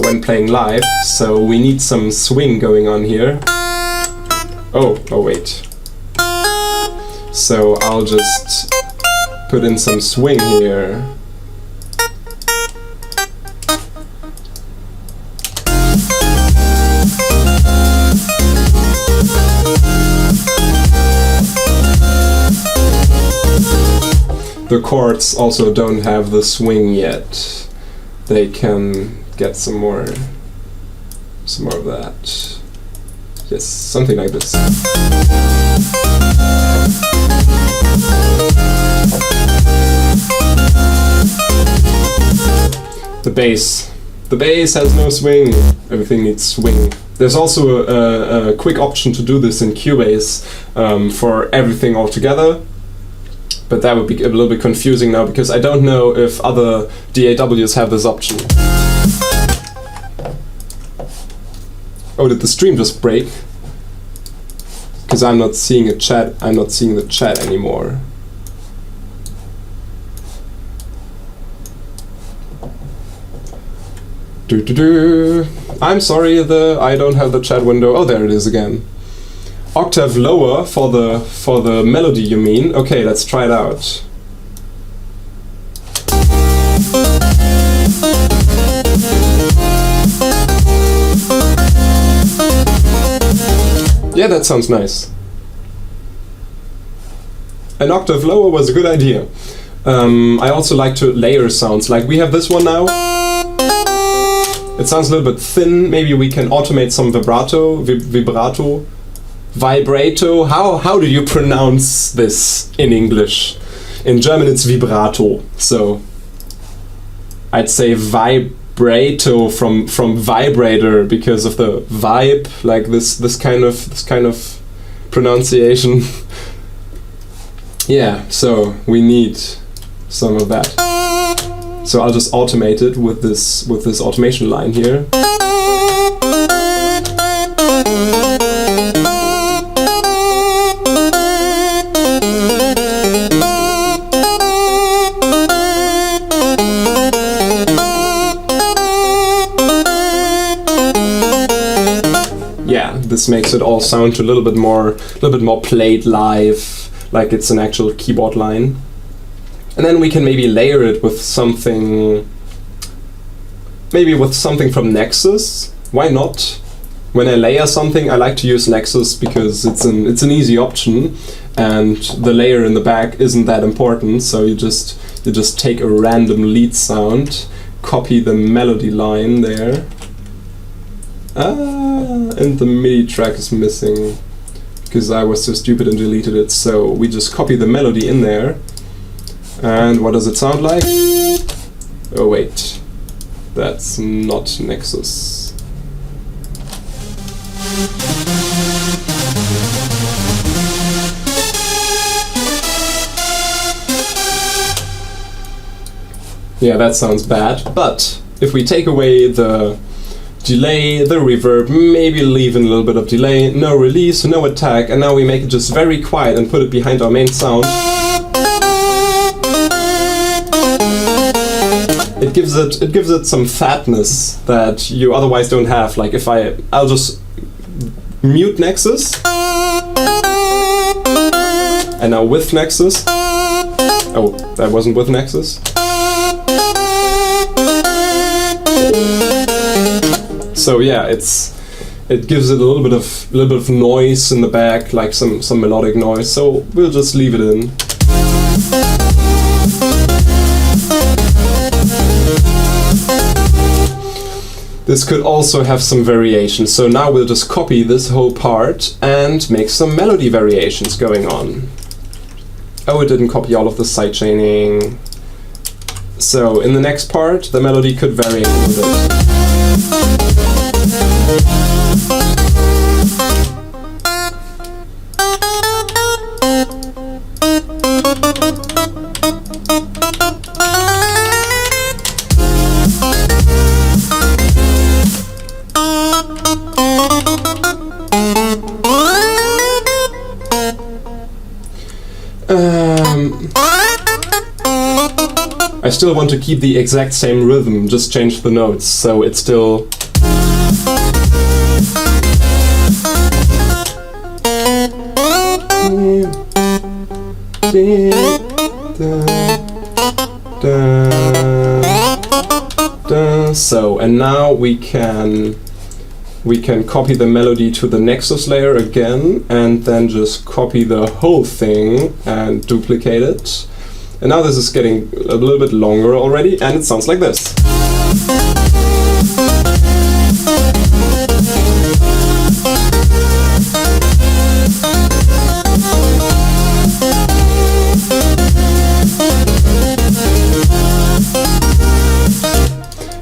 Speaker 1: when playing live. So we need some swing going on here. Oh wait. So I'll just put in some swing here. the chords also don't have the swing yet. They can get some more of that. Yes, something like this. The bass. The bass has no swing. Everything needs swing. There's also a quick option to do this in Cubase for everything all together. But that would be a little bit confusing now, because I don't know if other DAWs have this option. Oh, did the stream just break? Because I'm not seeing a chat. I'm not seeing the chat anymore. I'm sorry, I don't have the chat window. Oh, there it is again. Octave lower for the melody, you mean? Okay, let's try it out. Yeah, that sounds nice. An octave lower was a good idea. I also like to layer sounds. Like we have this one now. It sounds a little bit thin. Maybe we can automate some vibrato. Vibrato. How do you pronounce this in English? In German it's vibrato. So I'd say vibrato from vibrator because of the vibe, like this kind of pronunciation. Yeah, so we need some of that. So I'll just automate it with this automation line here. Yeah, this makes it all sound a little bit more played live, like it's an actual keyboard line. And then we can maybe layer it with something, from Nexus. Why not? When I layer something, I like to use Nexus because it's an easy option, and the layer in the back isn't that important. So you just take a random lead sound, copy the melody line there. And the MIDI track is missing because I was so stupid and deleted it. So we just copy the melody in there. And what does it sound like? Oh wait, that's not Nexus. Yeah, that sounds bad, but if we take away the delay, the reverb, maybe leave in a little bit of delay, no release, no attack, and now we make it just very quiet and put it behind our main sound. It gives it some fatness that you otherwise don't have. Like if I'll just mute Nexus, and now with Nexus. Oh, that wasn't with Nexus. So yeah, it gives it a little bit of noise in the back, like some melodic noise. So we'll just leave it in. This could also have some variations, so now we'll just copy this whole part and make some melody variations going on. Oh, it didn't copy all of the sidechaining. So in the next part, the melody could vary a little bit. I still want to keep the exact same rhythm, just change the notes, so it's still... So, and now we can copy the melody to the Nexus layer again, and then just copy the whole thing and duplicate it. And now this is getting a little bit longer already, and it sounds like this.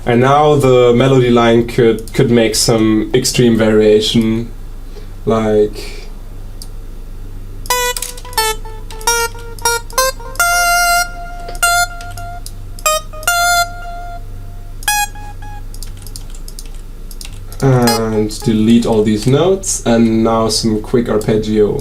Speaker 1: And now the melody line could make some extreme variation, like... And delete all these notes, and now some quick arpeggio.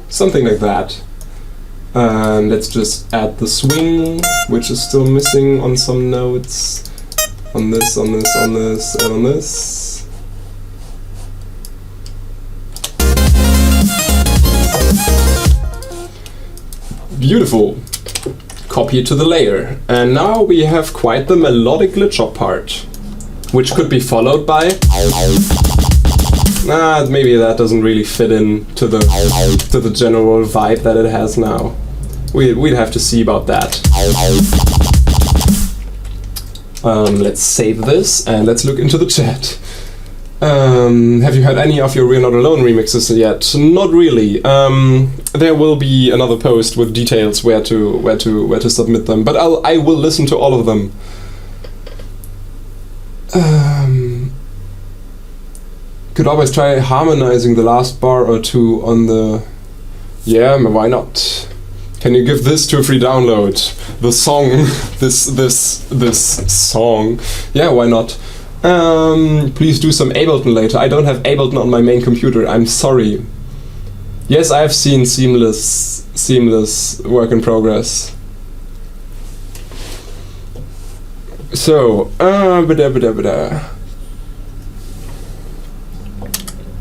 Speaker 1: Something like that. And let's just add the swing, which is still missing on some notes. On this, on this, on this, and on this. Beautiful. Copy it to the layer. And now we have quite the melodic glitch up part, which could be followed by... maybe that doesn't really fit in to the general vibe that it has now. We'd have to see about that. Let's save this and let's look into the chat. Have you heard any of your We're Not Alone remixes yet? Not really. There will be another post with details where to submit them, but I will listen to all of them. Could always try harmonizing the last bar or two on the... Yeah, why not? Can you give this to a free download? The song, this song. Yeah, why not? Please do some Ableton later. I don't have Ableton on my main computer, I'm sorry. Yes, I have seen seamless work in progress. So,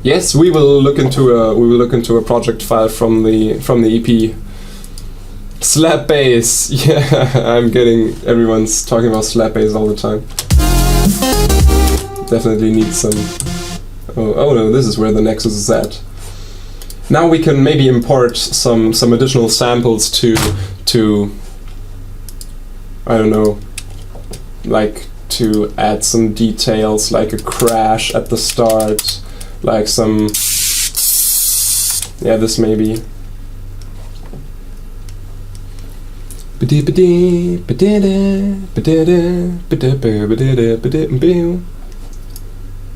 Speaker 1: yes, we will look into a project file from the EP. Slap bass. Yeah, I'm getting everyone's talking about slap bass all the time. Definitely need some. Oh no, this is where the Nexus is at. Now we can maybe import some additional samples to I don't know, like to add some details, like a crash at the start. Like some, yeah, this maybe.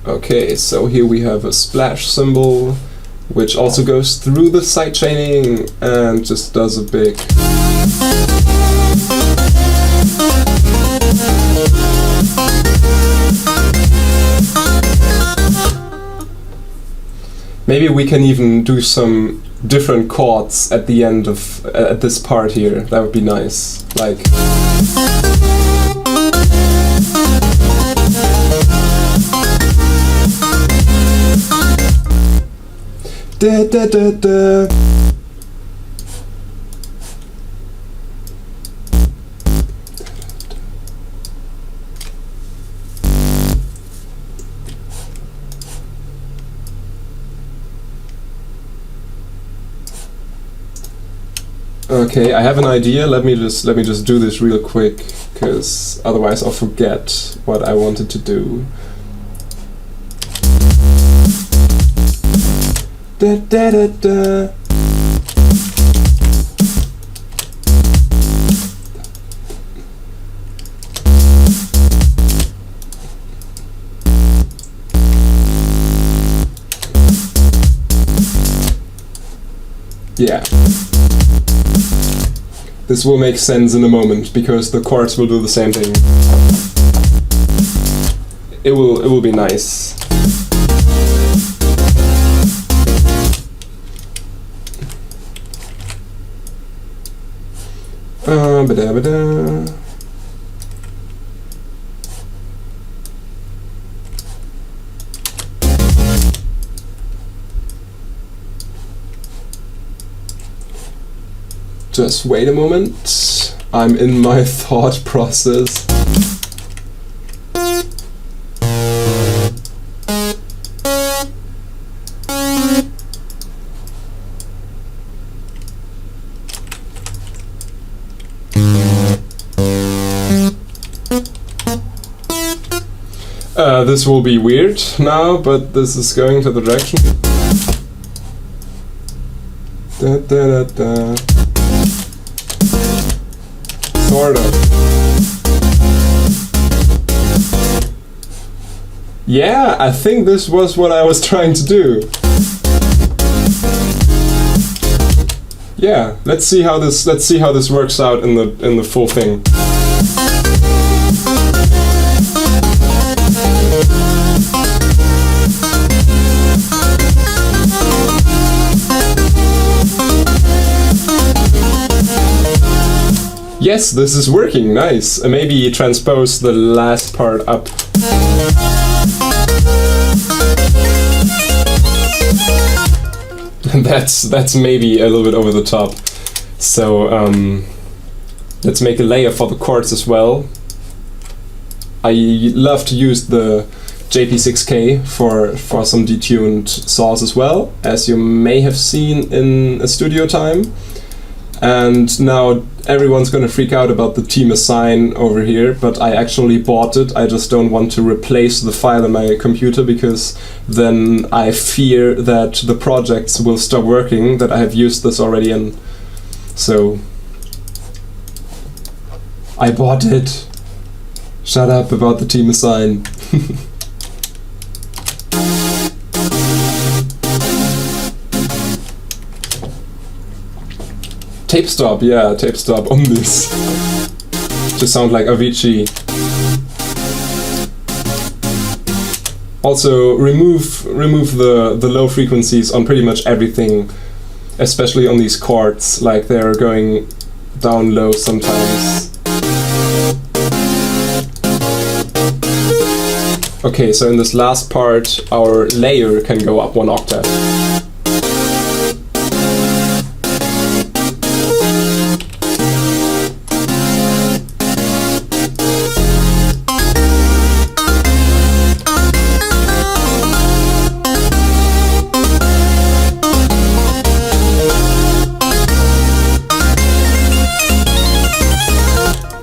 Speaker 1: Okay, so here we have a splash cymbal, which also goes through the sidechaining and just does a big. Maybe we can even do some different chords at the end of at this part here. That would be nice. Like. Da, da, da, da. Okay, I have an idea. Let me just do this real quick, because otherwise I'll forget what I wanted to do. Da, da, da, da. Yeah. This will make sense in a moment, because the chords will do the same thing. It will be nice. Ba-da-ba-da. Just wait a moment. I'm in my thought process. This will be weird now, but this is going to the direction. Da, da, da, da. Sort of. Yeah, I think this was what I was trying to do. Yeah, let's see how this works out in the full thing. Yes, this is working, nice. Maybe transpose the last part up. That's maybe a little bit over the top. So let's make a layer for the chords as well. I love to use the JP6K for some detuned saws as well, as you may have seen in a studio time. And now everyone's gonna freak out about the team assign over here, but I actually bought it. I just don't want to replace the file in my computer, because then I fear that the projects will stop working that I have used this already in. So I bought it. Shut up about the team assign. Tape stop, yeah, tape stop on this. To sound like Avicii. Also, remove the low frequencies on pretty much everything, especially on these chords, like they're going down low sometimes. Okay, so in this last part, our layer can go up 1 octave.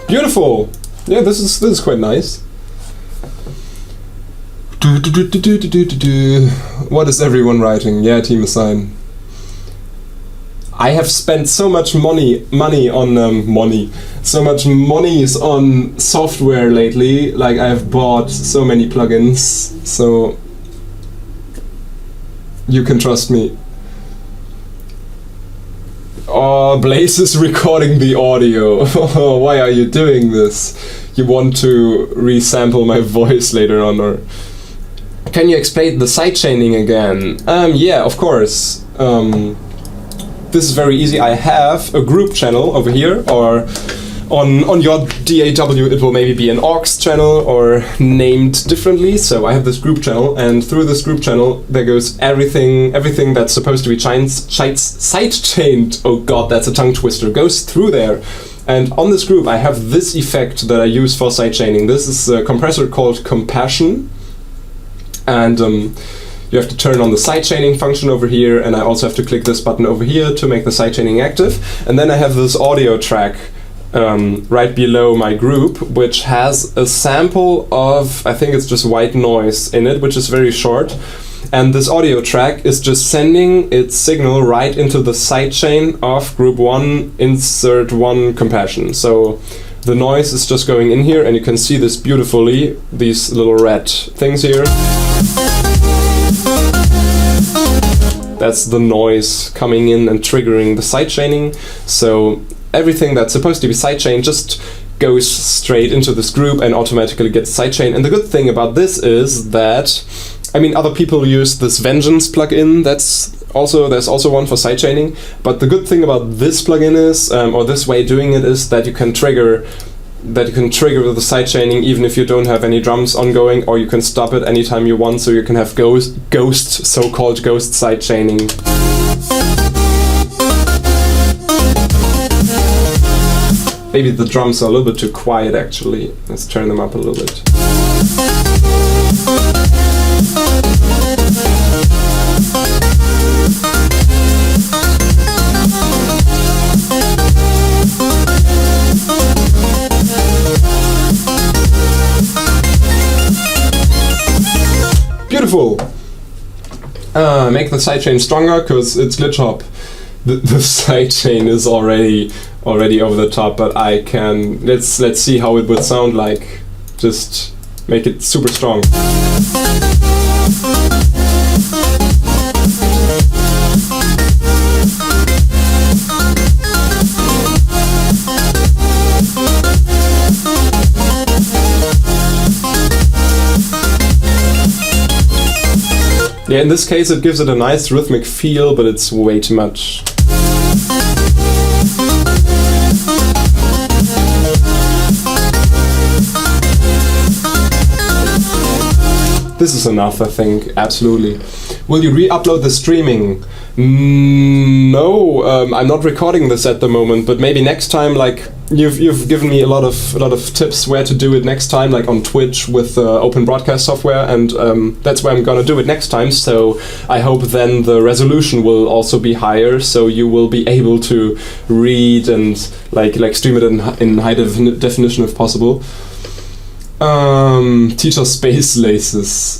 Speaker 1: Beautiful! Yeah, this is quite nice. What is everyone writing? Yeah, team assign. I have spent so much money on software lately. Like, I have bought so many plugins, so you can trust me. Oh, Blaze is recording the audio. Why are you doing this? You want to resample my voice later on, or... Can you explain the sidechaining again? Yeah, of course. This is very easy. I have a group channel over here, or on your DAW it will maybe be an aux channel or named differently. So I have this group channel, and through this group channel there goes everything that's supposed to be sidechained. Oh god, that's a tongue twister. Goes through there. And on this group I have this effect that I use for sidechaining. This is a compressor called Compassion. And you have to turn on the sidechaining function over here, and I also have to click this button over here to make the sidechaining active. And then I have this audio track right below my group, which has a sample of, I think it's just white noise in it, which is very short. And this audio track is just sending its signal right into the sidechain of group 1, insert 1 Compassion. So the noise is just going in here, and you can see this beautifully, these little red things here. That's the noise coming in and triggering the sidechaining. So everything that's supposed to be sidechained just goes straight into this group and automatically gets sidechained. And the good thing about this is that, I mean, other people use this Vengeance plugin. There's also one for sidechaining. But the good thing about this plugin is, or this way of doing it, is that you can trigger the sidechaining even if you don't have any drums ongoing, or you can stop it anytime you want, so you can have so-called ghost sidechaining. Maybe the drums are a little bit too quiet actually. Let's turn them up a little bit. Beautiful. Make the sidechain stronger because it's glitch hop. The sidechain is already over the top, but I can let's see how it would sound like. Just make it super strong. Yeah, in this case it gives it a nice rhythmic feel, but it's way too much. This is enough, I think, absolutely. Will you re-upload the streaming? No, I'm not recording this at the moment, but maybe next time, like, you've given me a lot of tips where to do it next time, like on Twitch with open broadcast software, and that's where I'm gonna do it next time, so I hope then the resolution will also be higher, so you will be able to read and like stream it in high definition if possible. Teacher space laces.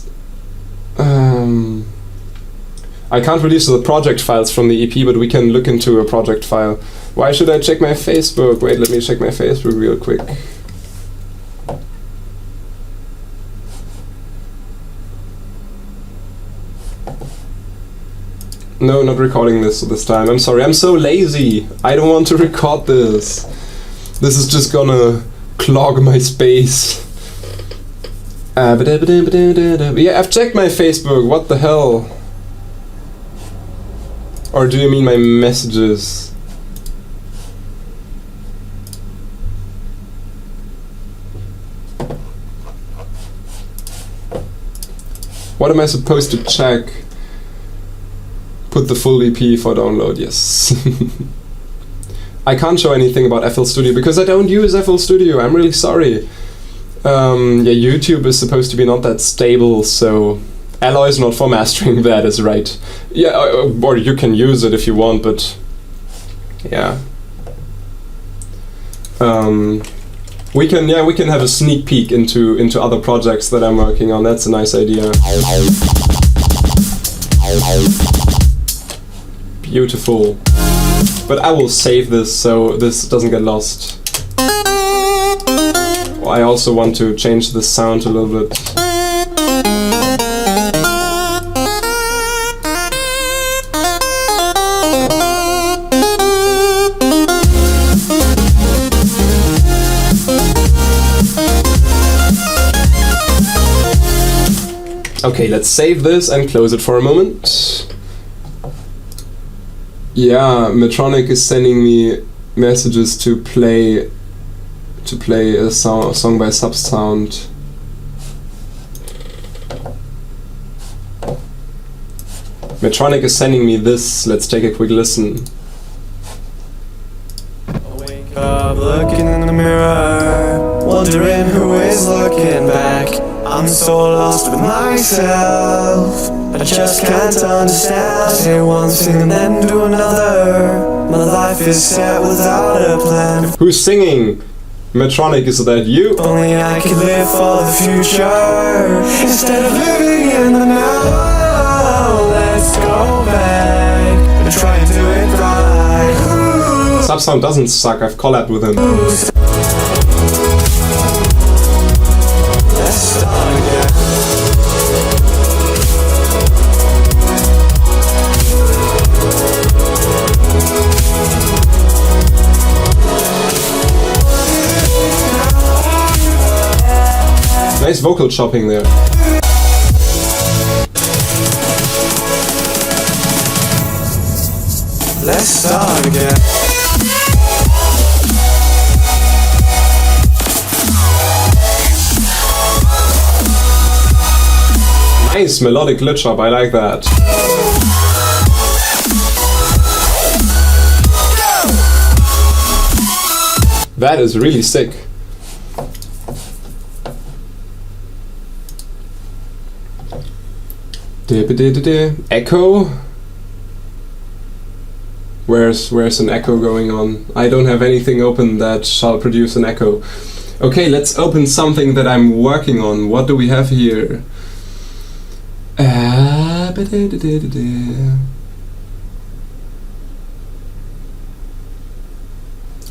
Speaker 1: I can't release the project files from the EP, but we can look into a project file. Why should I check my Facebook? Wait, let me check my Facebook real quick. No, not recording this time. I'm sorry, I'm so lazy. I don't want to record this. This is just gonna clog my space. Yeah, I've checked my Facebook, what the hell? Or do you mean my messages? What am I supposed to check? Put the full EP for download, yes. I can't show anything about FL Studio because I don't use FL Studio, I'm really sorry. Yeah, YouTube is supposed to be not that stable, so Alloy is not for mastering, that is right. Yeah, or you can use it if you want, but yeah. We can have a sneak peek into other projects that I'm working on. That's a nice idea. Beautiful. But I will save this so this doesn't get lost. I also want to change the sound a little bit. Okay, let's save this and close it for a moment. Yeah, Medtronic is sending me messages to play a song by Sub.Sound. Medtronic is sending me this. Let's take a quick listen.
Speaker 2: I wake up looking in the mirror, wondering who is looking back. I'm so lost with myself, I just can't understand. I say one thing and then do another. My life is set without a plan.
Speaker 1: Who's singing? Medtronic, is that you?
Speaker 2: Only I could live for the future instead of living in the now. Let's go back and try and do it right.
Speaker 1: Sub.Sound doesn't suck, I've collabed with him.
Speaker 2: Let's start again.
Speaker 1: Nice vocal chopping there.
Speaker 2: Let's start again.
Speaker 1: Nice melodic glitch up, I like that. That is really sick. Echo? Where's an echo going on? I don't have anything open that shall produce an echo. Okay, let's open something that I'm working on. What do we have here?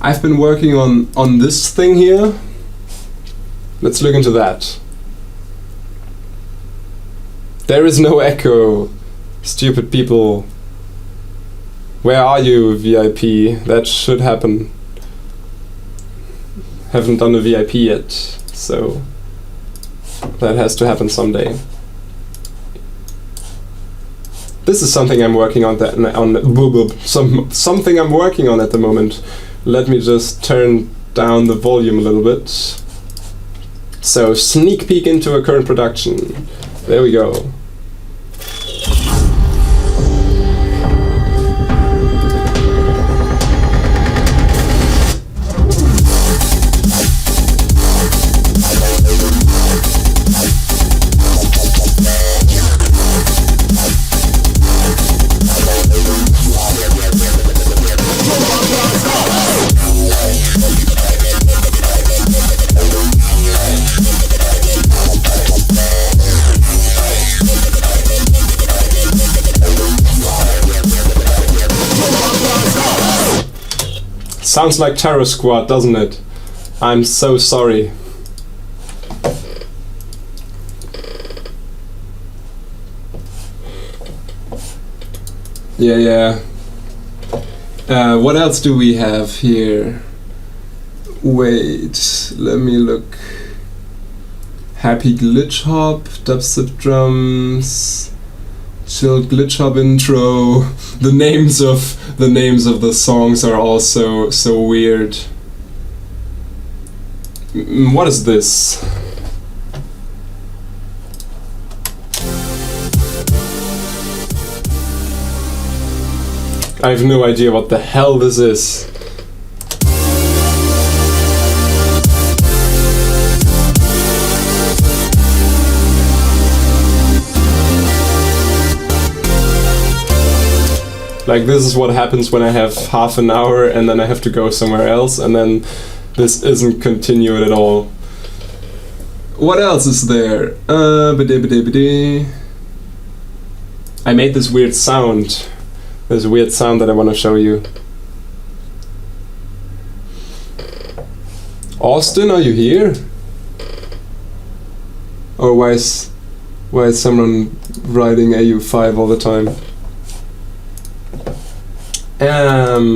Speaker 1: I've been working on this thing here. Let's look into that. There is no echo, stupid people. Where are you, VIP? That should happen. Haven't done a VIP yet, so that has to happen someday. This is something I'm working on. Something I'm working on at the moment. Let me just turn down the volume a little bit. So, sneak peek into a current production. There we go. Sounds like Terror Squad, doesn't it? I'm so sorry. Yeah. What else do we have here? Wait, let me look. Happy Glitch Hop, Dubstep Drums, Chilled Glitch Hop intro. The names of the songs are also so weird. What is this? I have no idea what the hell this is. Like, this is what happens when I have half an hour and then I have to go somewhere else, and then this isn't continued at all. What else is there? I made this weird sound. There's a weird sound that I want to show you. Austin, are you here? Or why is someone writing AU5 all the time?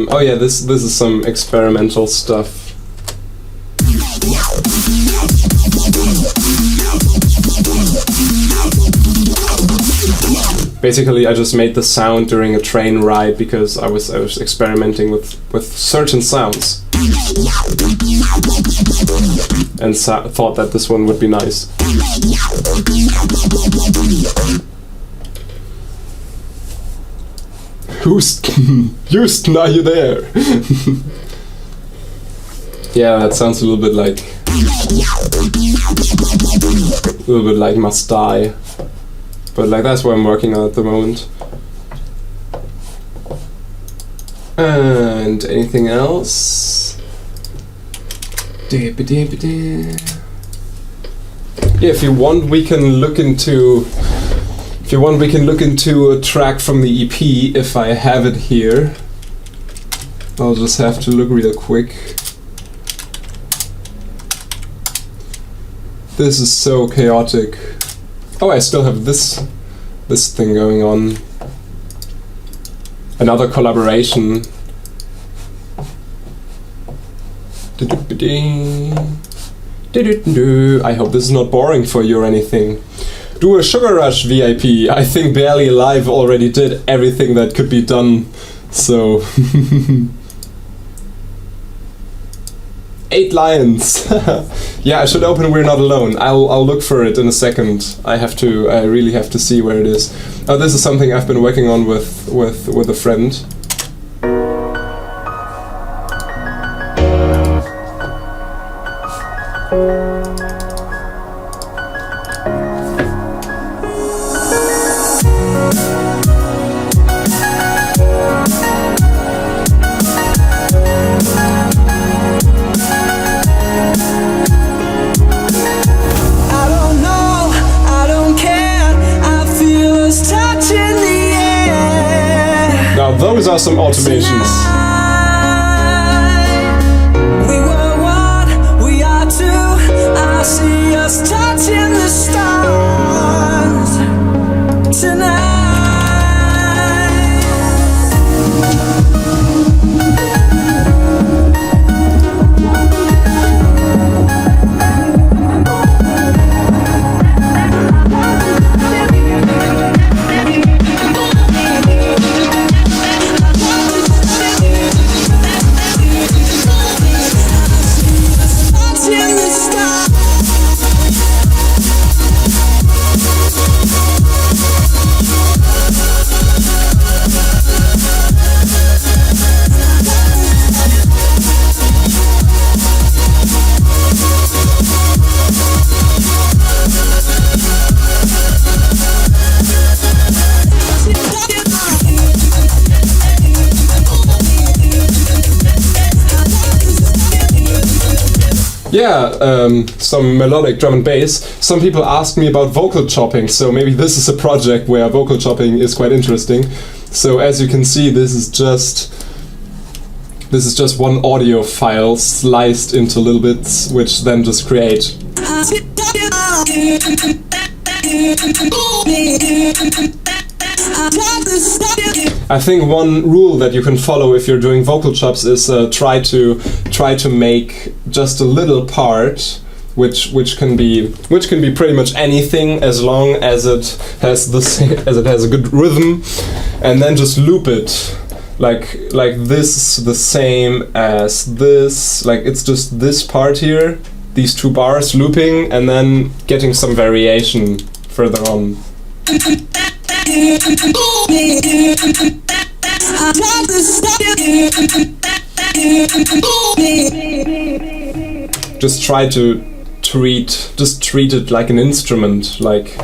Speaker 1: Oh yeah, this is some experimental stuff. Basically, I just made the sound during a train ride because I was experimenting with certain sounds, and thought that this one would be nice. Houston, are you there? Yeah, that sounds a little bit like Must Die, but like that's what I'm working on at the moment. And anything else? Yeah, if you want, we can look into. If you want, we can look into a track from the EP if I have it here. I'll just have to look real quick. This is so chaotic. Oh, I still have this thing going on. Another collaboration. I hope this is not boring for you or anything. Do a Sugar Rush VIP. I think Barely Alive already did everything that could be done, so... 8 Lions! Yeah, I should open We're Not Alone. I'll look for it in a second. I really have to see where it is. Oh, this is something I've been working on with a friend.
Speaker 2: I don't know, I don't care. I feel us touching
Speaker 1: Those are some automations.
Speaker 2: We were one, we are two. I see us touching the stars tonight.
Speaker 1: Yeah, some melodic drum and bass. Some people ask me about vocal chopping, so maybe this is a project where vocal chopping is quite interesting. So as you can see, this is just one audio file sliced into little bits, which then just create. I think one rule that you can follow if you're doing vocal chops is try to make just a little part, which can be pretty much anything as long as it has a good rhythm, and then just loop it like this, the same as this. Like it's just this part here, these two bars looping, and then getting some variation further on. Just try to treat it like an instrument, like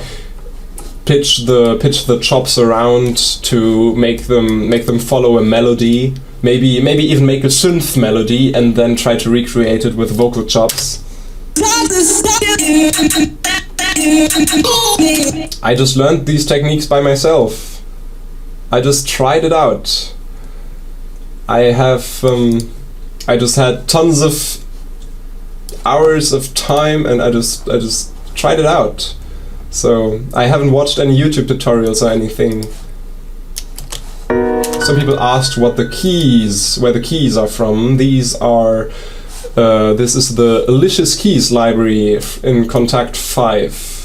Speaker 1: pitch the chops around to make them follow a melody, maybe even make a synth melody and then try to recreate it with vocal chops. I just learned these techniques by myself. I just tried it out. I just had tons of hours of time and I just tried it out. So I haven't watched any YouTube tutorials or anything. Some people asked where the keys are from. These are this is the Alicious Keys library in Kontakt 5.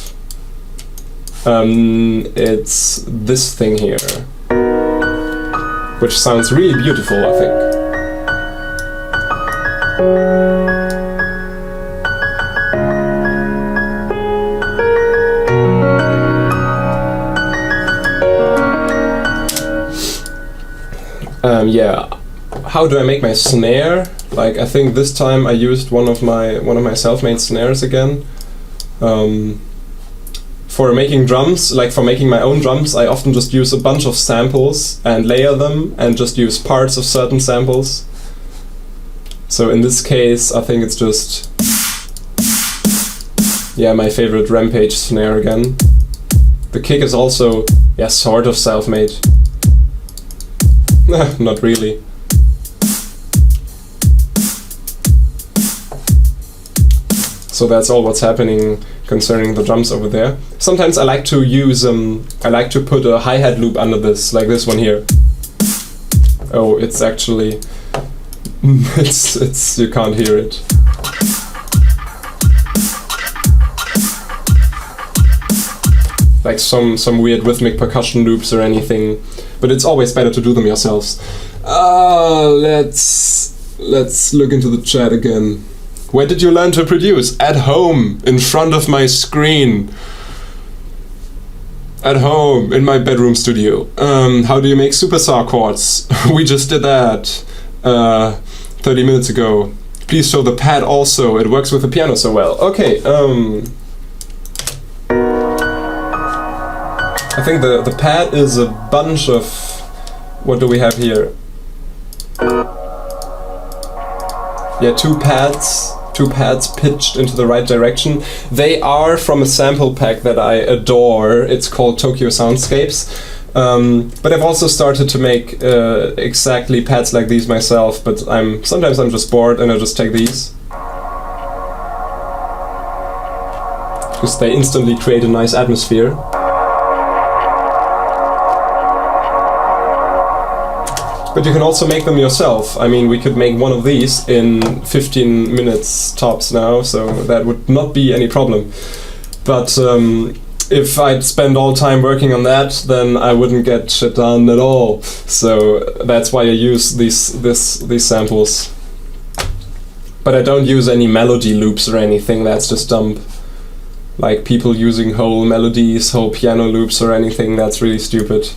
Speaker 1: It's this thing here, which sounds really beautiful, I think. Yeah, how do I make my snare? Like, I think this time I used one of my self-made snares again. For making drums, like for making my own drums, I often just use a bunch of samples and layer them and just use parts of certain samples. So in this case, I think it's just, yeah, my favorite Rampage snare again. The kick is also, yeah, sort of self-made. Not really. So that's all what's happening concerning the drums over there. Sometimes I like to use I like to put a hi-hat loop under this, like this one here. Oh, it's actually it's you can't hear it. Like some weird rhythmic percussion loops or anything, but it's always better to do them yourselves. Let's look into the chat again. Where did you learn to produce? At home, in front of my screen. At home, in my bedroom studio. How do you make superstar chords? We just did that 30 minutes ago. Please show the pad also. It works with the piano so well. Okay, I think the pad is a bunch of... What do we have here? Yeah, two pads pitched into the right direction. They are from a sample pack that I adore. It's called Tokyo Soundscapes. But I've also started to make exactly pads like these myself, but sometimes I'm just bored and I just take these. Because they instantly create a nice atmosphere. But you can also make them yourself. I mean, we could make one of these in 15 minutes tops now, so that would not be any problem. But if I'd spend all time working on that, then I wouldn't get shit done at all. So that's why I use these samples. But I don't use any melody loops or anything, that's just dumb. Like people using whole melodies, whole piano loops or anything, that's really stupid.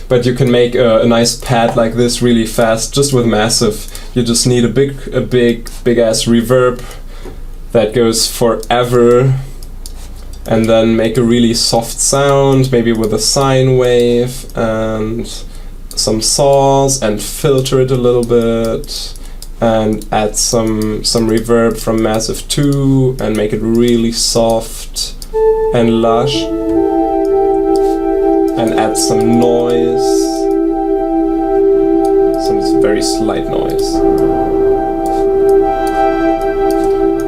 Speaker 1: But you can make a nice pad like this really fast, just with Massive. You just need a big ass reverb that goes forever. And then make a really soft sound, maybe with a sine wave and some saws, and filter it a little bit, and add some reverb from Massive 2 and make it really soft and lush, and add some noise, some very slight noise,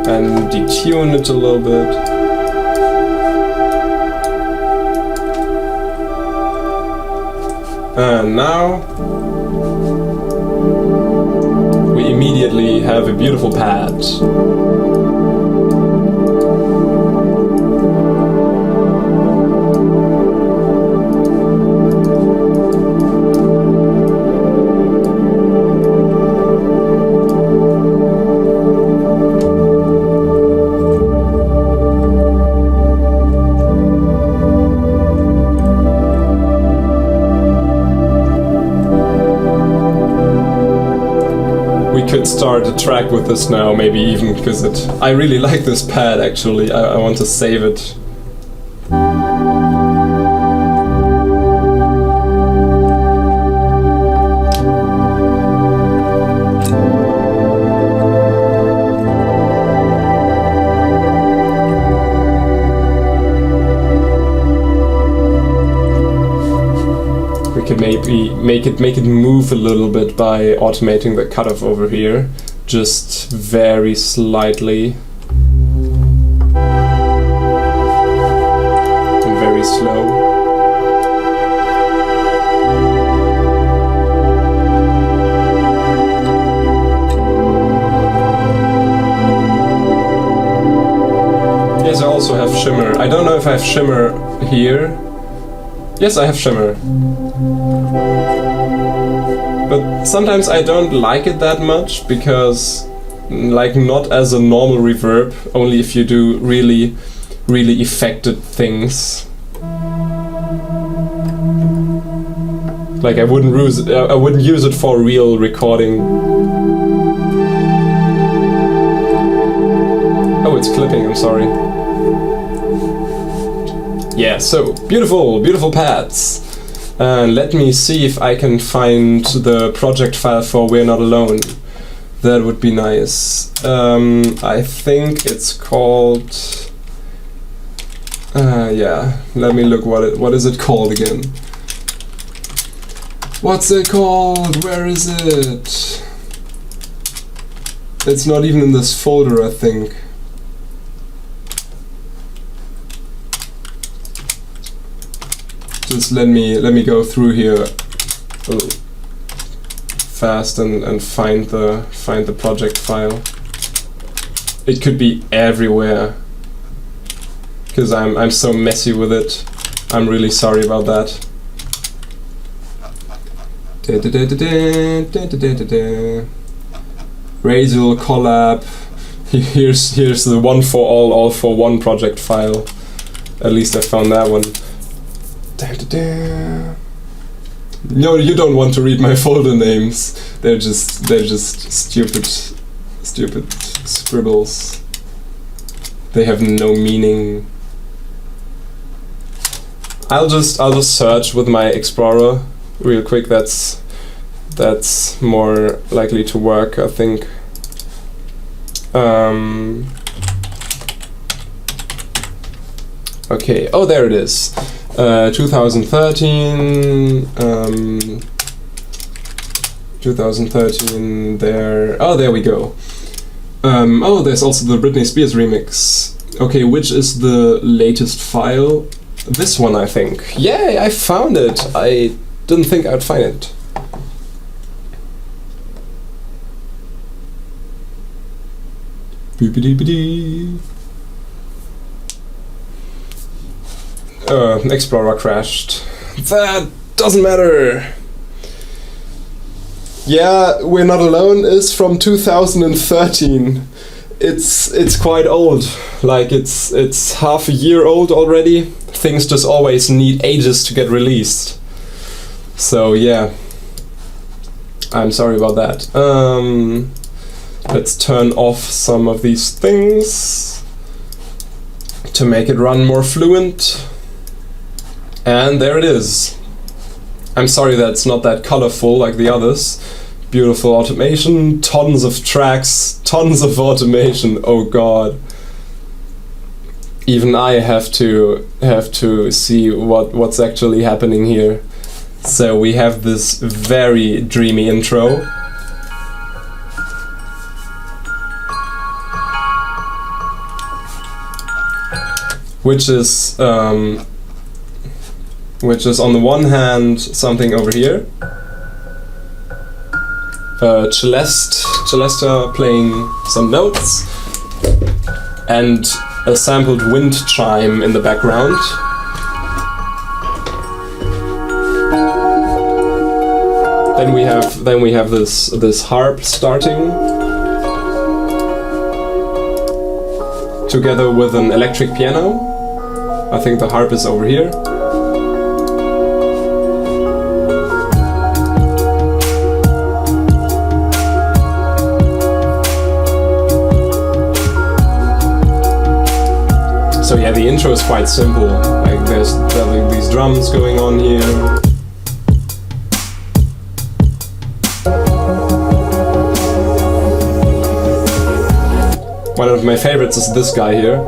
Speaker 1: and detune it a little bit. And now we immediately have a beautiful pad. Could start a track with this now, maybe even, because I really like this pad actually. I want to save it. Could maybe make it move a little bit by automating the cutoff over here, just very slightly and very slow. Yes, I also have shimmer. I don't know if I have shimmer here. Yes, I have shimmer. But sometimes I don't like it that much, because like not as a normal reverb, only if you do really affected things. Like I wouldn't use it for real recording. Oh, it's clipping, I'm sorry. Yeah, so beautiful pads. Let me see if I can find the project file for We're Not Alone. That would be nice. I think it's called... yeah, let me look what is it called again. What's it called? Where is it? It's not even in this folder, I think. Just let me go through here fast and find the project file. It could be everywhere, because I'm so messy with it. I'm really sorry about that. Radial collab. Here's the one for all for one project file. At least I found that one. No, you don't want to read my folder names. They're just stupid scribbles. They have no meaning. I'll just search with my Explorer real quick. That's more likely to work, I think. Okay. Oh, there it is. 2013. 2013. There. Oh, there we go. Oh, there's also the Britney Spears remix. Okay, which is the latest file? This one, I think. Yay, I found it! I didn't think I'd find it. Boopity-boopity. Explorer crashed. That doesn't matter! Yeah, We're Not Alone is from 2013. It's quite old. Like it's half a year old already. Things just always need ages to get released. So yeah, I'm sorry about that. Let's turn off some of these things to make it run more fluent. And there it is. I'm sorry that it's not that colorful like the others. Beautiful automation, tons of tracks, tons of automation. Oh god. Even I have to see what's actually happening here. So we have this very dreamy intro. Which is on the one hand something over here. Celesta playing some notes and a sampled wind chime in the background. Then we have this harp starting together with an electric piano. I think the harp is over here. So yeah, the intro is quite simple. Like there's these drums going on here. One of my favorites is this guy here.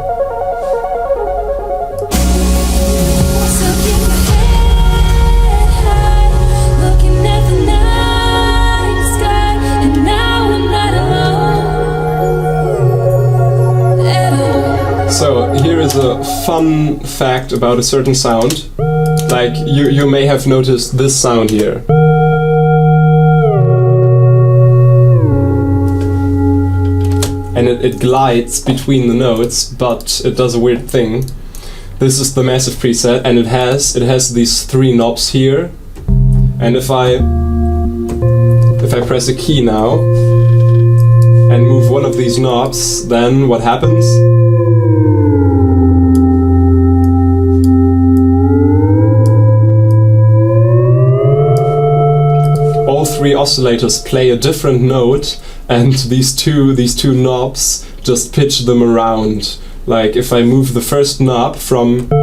Speaker 1: So here is a fun fact about a certain sound. Like you may have noticed this sound here. And it glides between the notes, but it does a weird thing. This is the massive preset, and it has these three knobs here. And if I press a key now and move one of these knobs, then what happens? All three oscillators play a different note, and these two knobs just pitch them around. Like if I move the first knob from 2,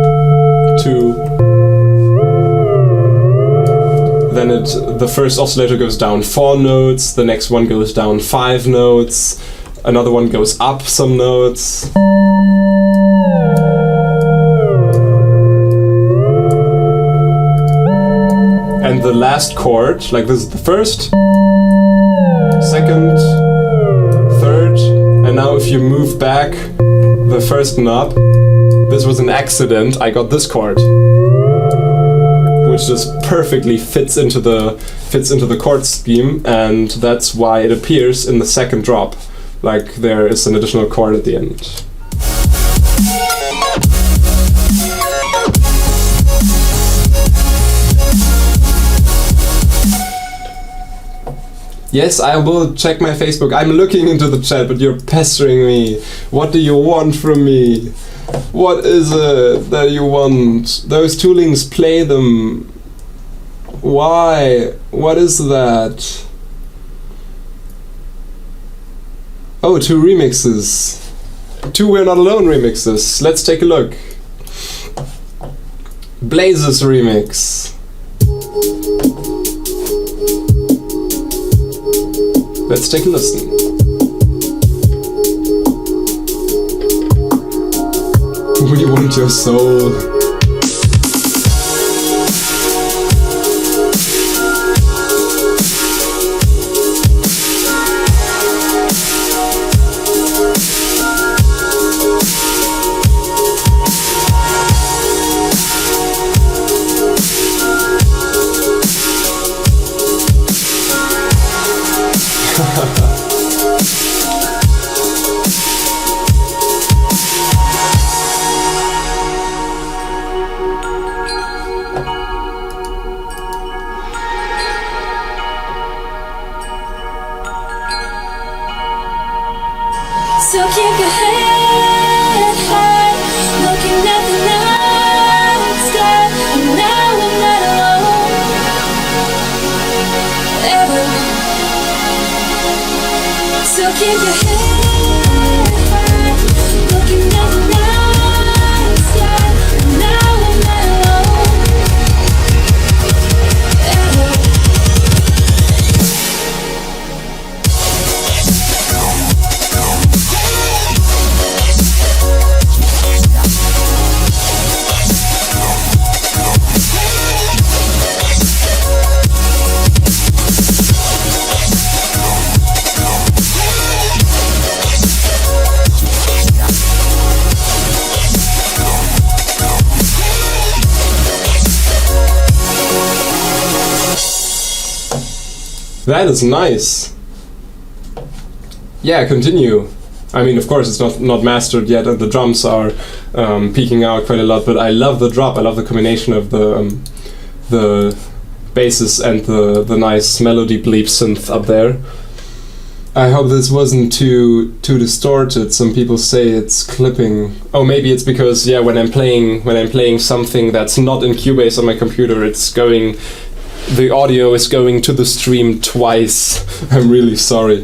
Speaker 1: then the first oscillator goes down 4 notes, the next one goes down 5 notes, another one goes up some notes. And the last chord, like this is the first, second, third, and now if you move back the first knob, this was an accident, I got this chord, which just perfectly fits into the chord scheme, and that's why it appears in the second drop, like there is an additional chord at the end. Yes, I will check my Facebook. I'm looking into the chat, but you're pestering me. What do you want from me? What is it that you want? Those two links, play them. Why? What is that? Oh, 2 remixes. 2 We're Not Alone remixes. Let's take a look. Blazes remix. Let's take a listen. We want your soul.
Speaker 3: So keep your head high, looking at the night sky. Now I'm not alone.
Speaker 1: That is nice. Yeah, continue. I mean, of course, it's not mastered yet, and the drums are peeking out quite a lot. But I love the drop. I love the combination of the basses and the nice melody bleep synth up there. I hope this wasn't too distorted. Some people say it's clipping. Oh, maybe it's because when I'm playing something that's not in Cubase on my computer, the audio is going to the stream twice. I'm really sorry.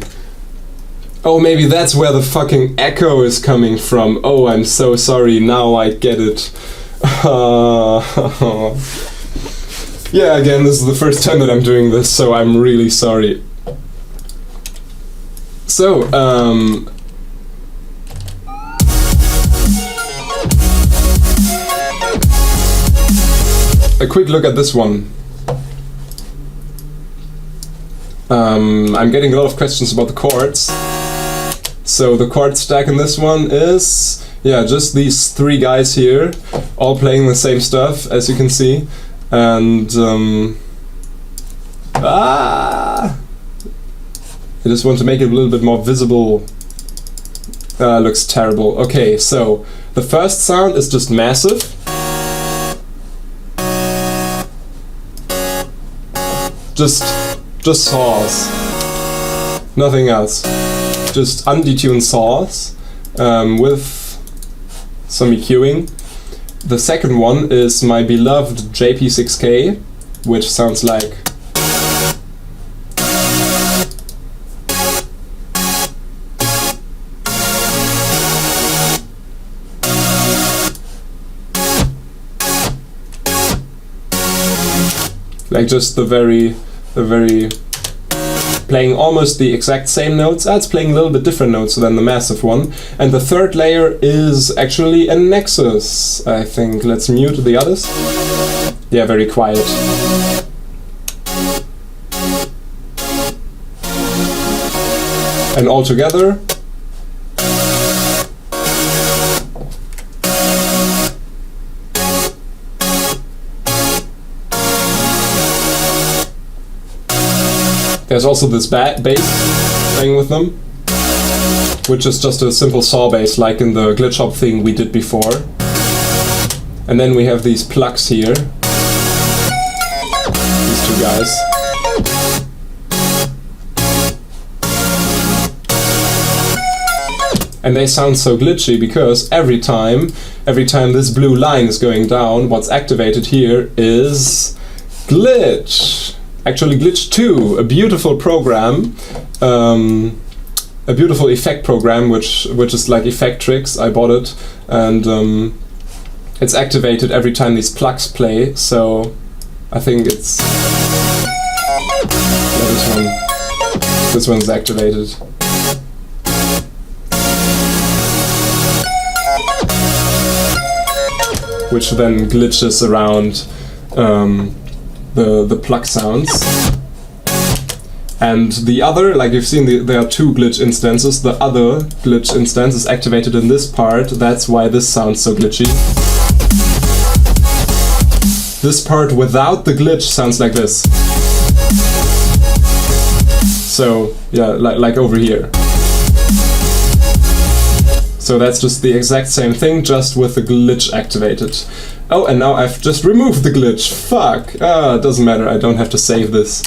Speaker 1: Oh, maybe that's where the fucking echo is coming from. Oh, I'm so sorry. Now I get it. Yeah, again, this is the first time that I'm doing this, so I'm really sorry. So, a quick look at this one. I'm getting a lot of questions about the chords. So the chord stack in this one is, just these three guys here, all playing the same stuff, as you can see. And I just want to make it a little bit more visible. Looks terrible. Okay, so the first sound is just massive. Just saws, nothing else. Just undetuned saws with some EQing. The second one is my beloved JP6K, which sounds like just the very playing almost the exact same notes. It's playing a little bit different notes than the massive one. And the third layer is actually a Nexus, I think. Let's mute the others. Yeah, very quiet. And all together. There's also this bass playing with them, which is just a simple saw bass like in the glitch hop thing we did before. And then we have these plucks here, these two guys. And they sound so glitchy because every time this blue line is going down, what's activated here is glitch. Actually, Glitch 2, a beautiful program, a beautiful effect program, which is like Effect Tricks. I bought it, and it's activated every time these plugs play. So I think it's this one's activated. Which then glitches around the plug sounds. And the other, like you've seen, there are two glitch instances. The other glitch instance is activated in this part. That's why this sounds so glitchy. This part without the glitch sounds like this. So yeah, like over here. So that's just the exact same thing, just with the glitch activated. Oh, and now I've just removed the glitch. Fuck. It doesn't matter, I don't have to save this.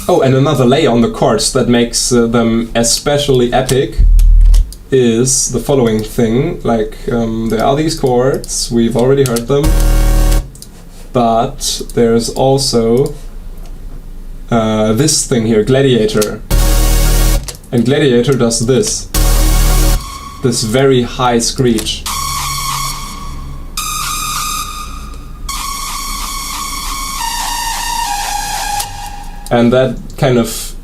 Speaker 1: Oh, and another layer on the chords that makes them especially epic is the following thing. Like, there are these chords, we've already heard them. but there's also this thing here, Gladiator. And Gladiator does this very high screech. And that kind of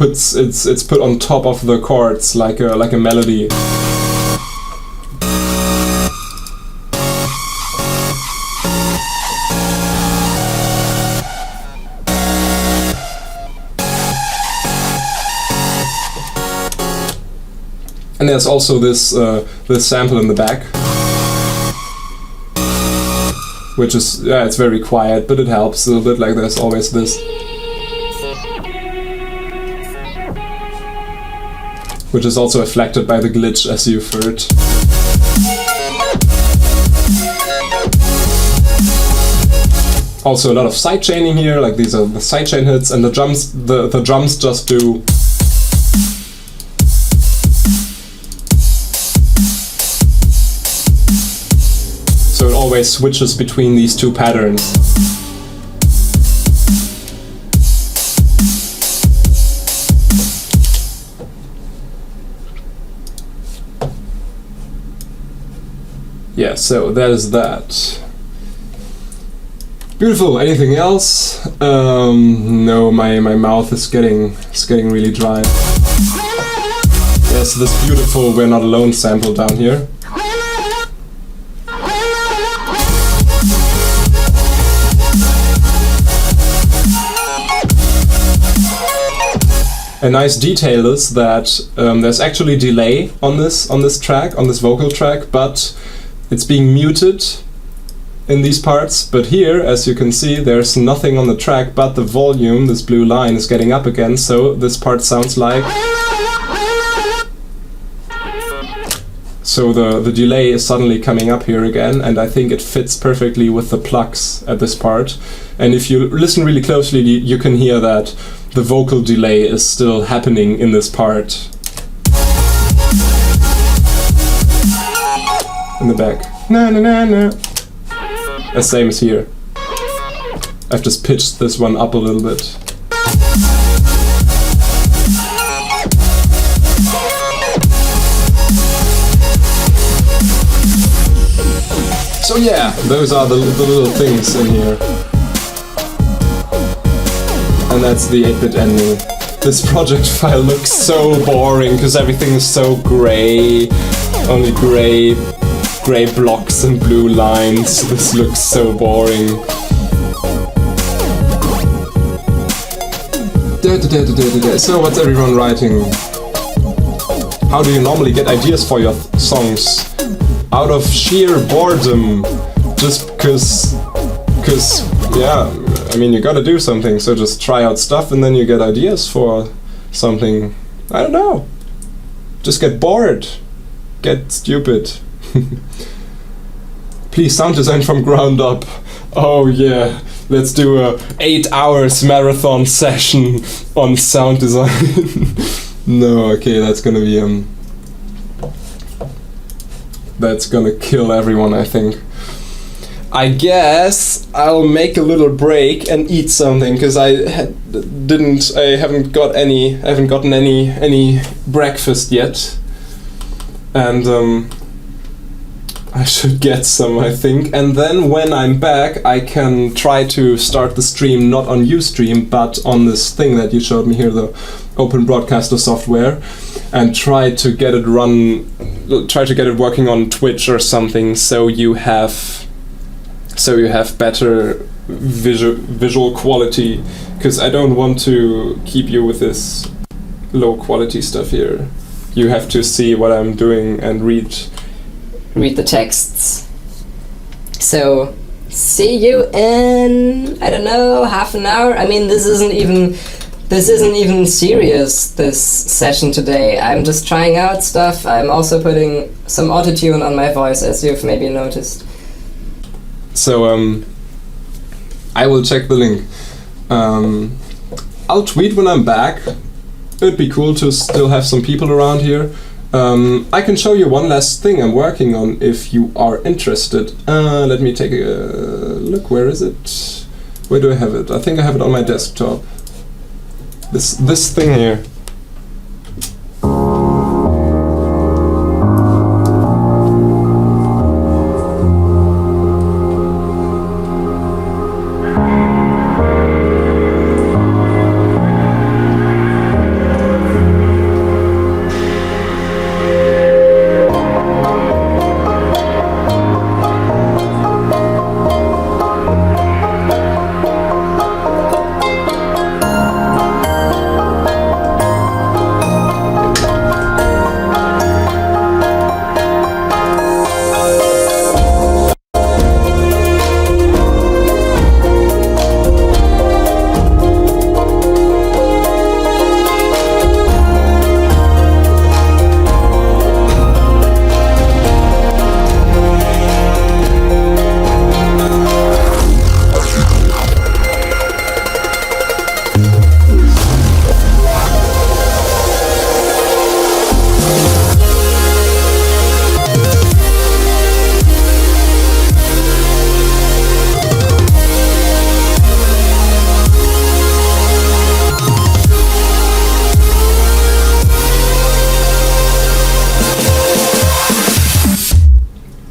Speaker 1: it's put on top of the chords like a melody. And there's also this sample in the back, which is, yeah, it's very quiet, but it helps a little bit, like there's always this. Which is also affected by the glitch, as you've heard. Also a lot of sidechaining here, like these are the sidechain hits, and the drums just do. So it always switches between these two patterns. Yeah, so that is that. Beautiful. Anything else? No, my mouth is getting really dry. Yes, this beautiful "We're Not Alone" sample down here. A nice detail is that there's actually delay on this track, on this vocal track, but it's being muted in these parts. But here, as you can see, there's nothing on the track, but the volume, this blue line, is getting up again, so this part sounds like. So the delay is suddenly coming up here again, and I think it fits perfectly with the plucks at this part. And if you listen really closely, you can hear that the vocal delay is still happening in this part. In the back. Na na na na. The same as here. I've just pitched this one up a little bit. So yeah, those are the little things in here. And that's the 8-bit ending. This project file looks so boring because everything is so grey. Only grey blocks and blue lines. This looks so boring. So what's everyone writing? How do you normally get ideas for your songs? Out of sheer boredom. Just because, yeah, I mean, you gotta do something, so just try out stuff and then you get ideas for something. I don't know. Just get bored. Get stupid. Please sound design from ground up. Oh yeah, let's do a 8 hours marathon session on sound design. No, okay, that's gonna be that's gonna kill everyone, I think. I guess I'll make a little break and eat something because I haven't gotten any breakfast yet, and I should get some, I think. And then when I'm back, I can try to start the stream not on Ustream but on this thing that you showed me here, the Open Broadcaster software, and try to get it working on Twitch or something, so you have better visual quality, because I don't want to keep you with this low quality stuff here. You have to see what I'm doing and read
Speaker 4: the texts. So see you in, I don't know, half an hour. I mean, this isn't even serious, this session today. I'm just trying out stuff. I'm also putting some autotune on my voice, as you've maybe noticed.
Speaker 1: So I will check the link. I'll tweet when I'm back. It'd be cool to still have some people around here. I can show you one last thing I'm working on if you are interested. Let me take a look. Where is it? Where do I have it? I think I have it on my desktop. This thing here.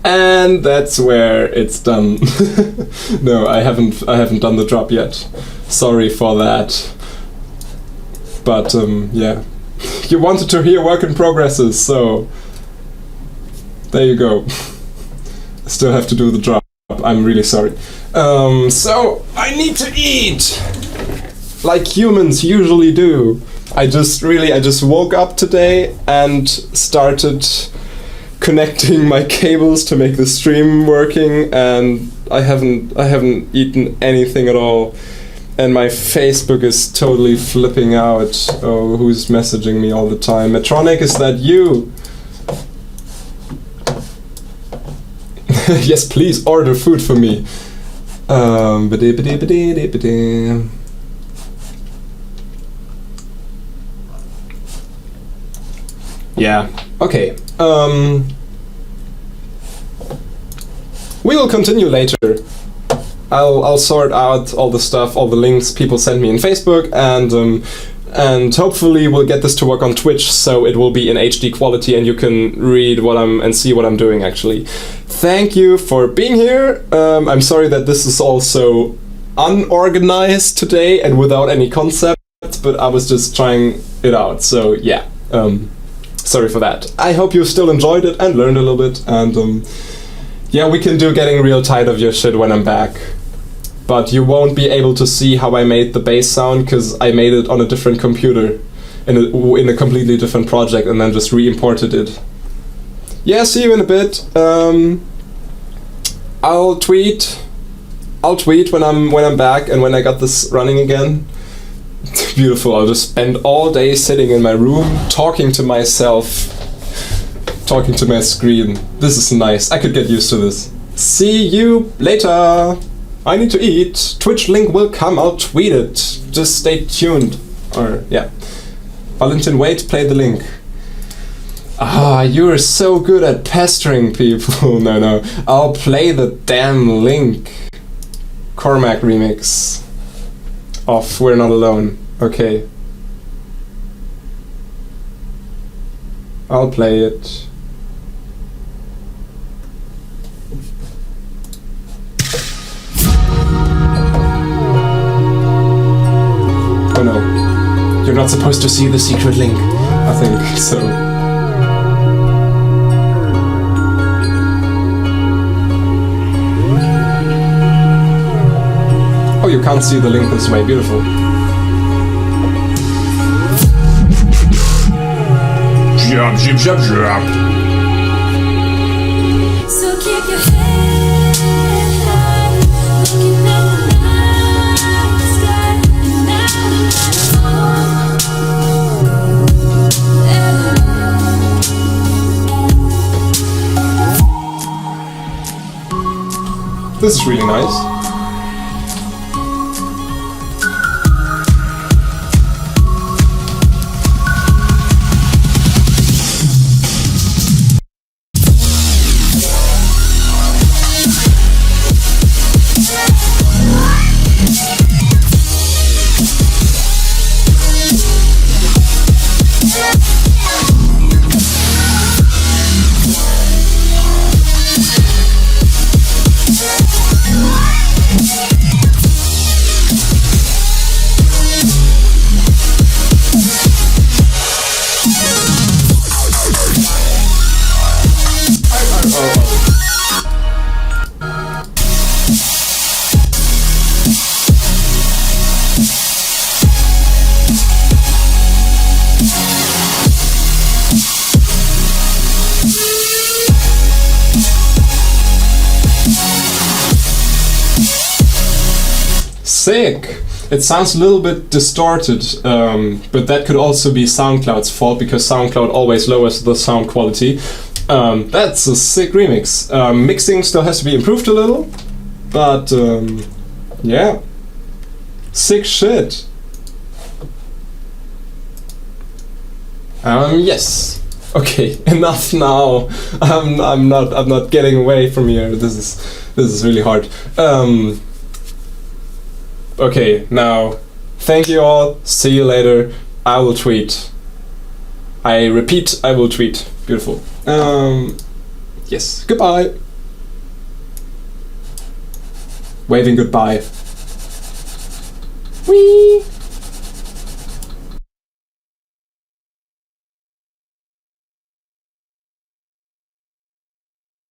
Speaker 1: And that's where it's done. No, I haven't done the drop yet. Sorry for that. But yeah, you wanted to hear work in progresses, so there you go. I still have to do the drop. I'm really sorry. So I need to eat, like humans usually do. I just woke up today and started connecting my cables to make the stream working, and I haven't eaten anything at all, and my Facebook is totally flipping out. Oh, who's messaging me all the time? Metronic, is that you? Yes, please order food for me. Yeah, okay. We will continue later. I'll sort out all the stuff, all the links people send me in Facebook, and hopefully we'll get this to work on Twitch, so it will be in HD quality and you can read and see what I'm doing actually. Thank you for being here. I'm sorry that this is all so unorganized today and without any concept, but I was just trying it out. So yeah, sorry for that. I hope you still enjoyed it and learned a little bit, and yeah, we can do getting real tired of your shit when I'm back. But you won't be able to see how I made the bass sound, because I made it on a different computer in a completely different project and then just re-imported it. Yeah, see you in a bit. I'll tweet when I'm back and when I got this running again. Beautiful. I'll just spend all day sitting in my room talking to myself, talking to my screen. This is nice. I could get used to this. See you later. I need to eat. Twitch link will come. I'll tweet it. Just stay tuned. Or yeah. Valentin, wait. Play the link. Ah, you're so good at pestering people. No. I'll play the damn link. Cormak remix of We're Not Alone. Okay. I'll play it. Oh no. You're not supposed to see the secret link, I think, so. Oh, you can't see the link this way. Beautiful.
Speaker 3: Jump. So keep your head high, looking at the night sky, and
Speaker 1: now this is really nice. Sick! It sounds a little bit distorted, but that could also be SoundCloud's fault because SoundCloud always lowers the sound quality. That's a sick remix. Mixing still has to be improved a little, but yeah. Sick shit. Yes. Okay, enough now. I'm not getting away from here. This is really hard. Okay, now thank you all. See you later. I will tweet. I repeat, I will tweet. Beautiful. Yes. Goodbye. Waving goodbye. Whee!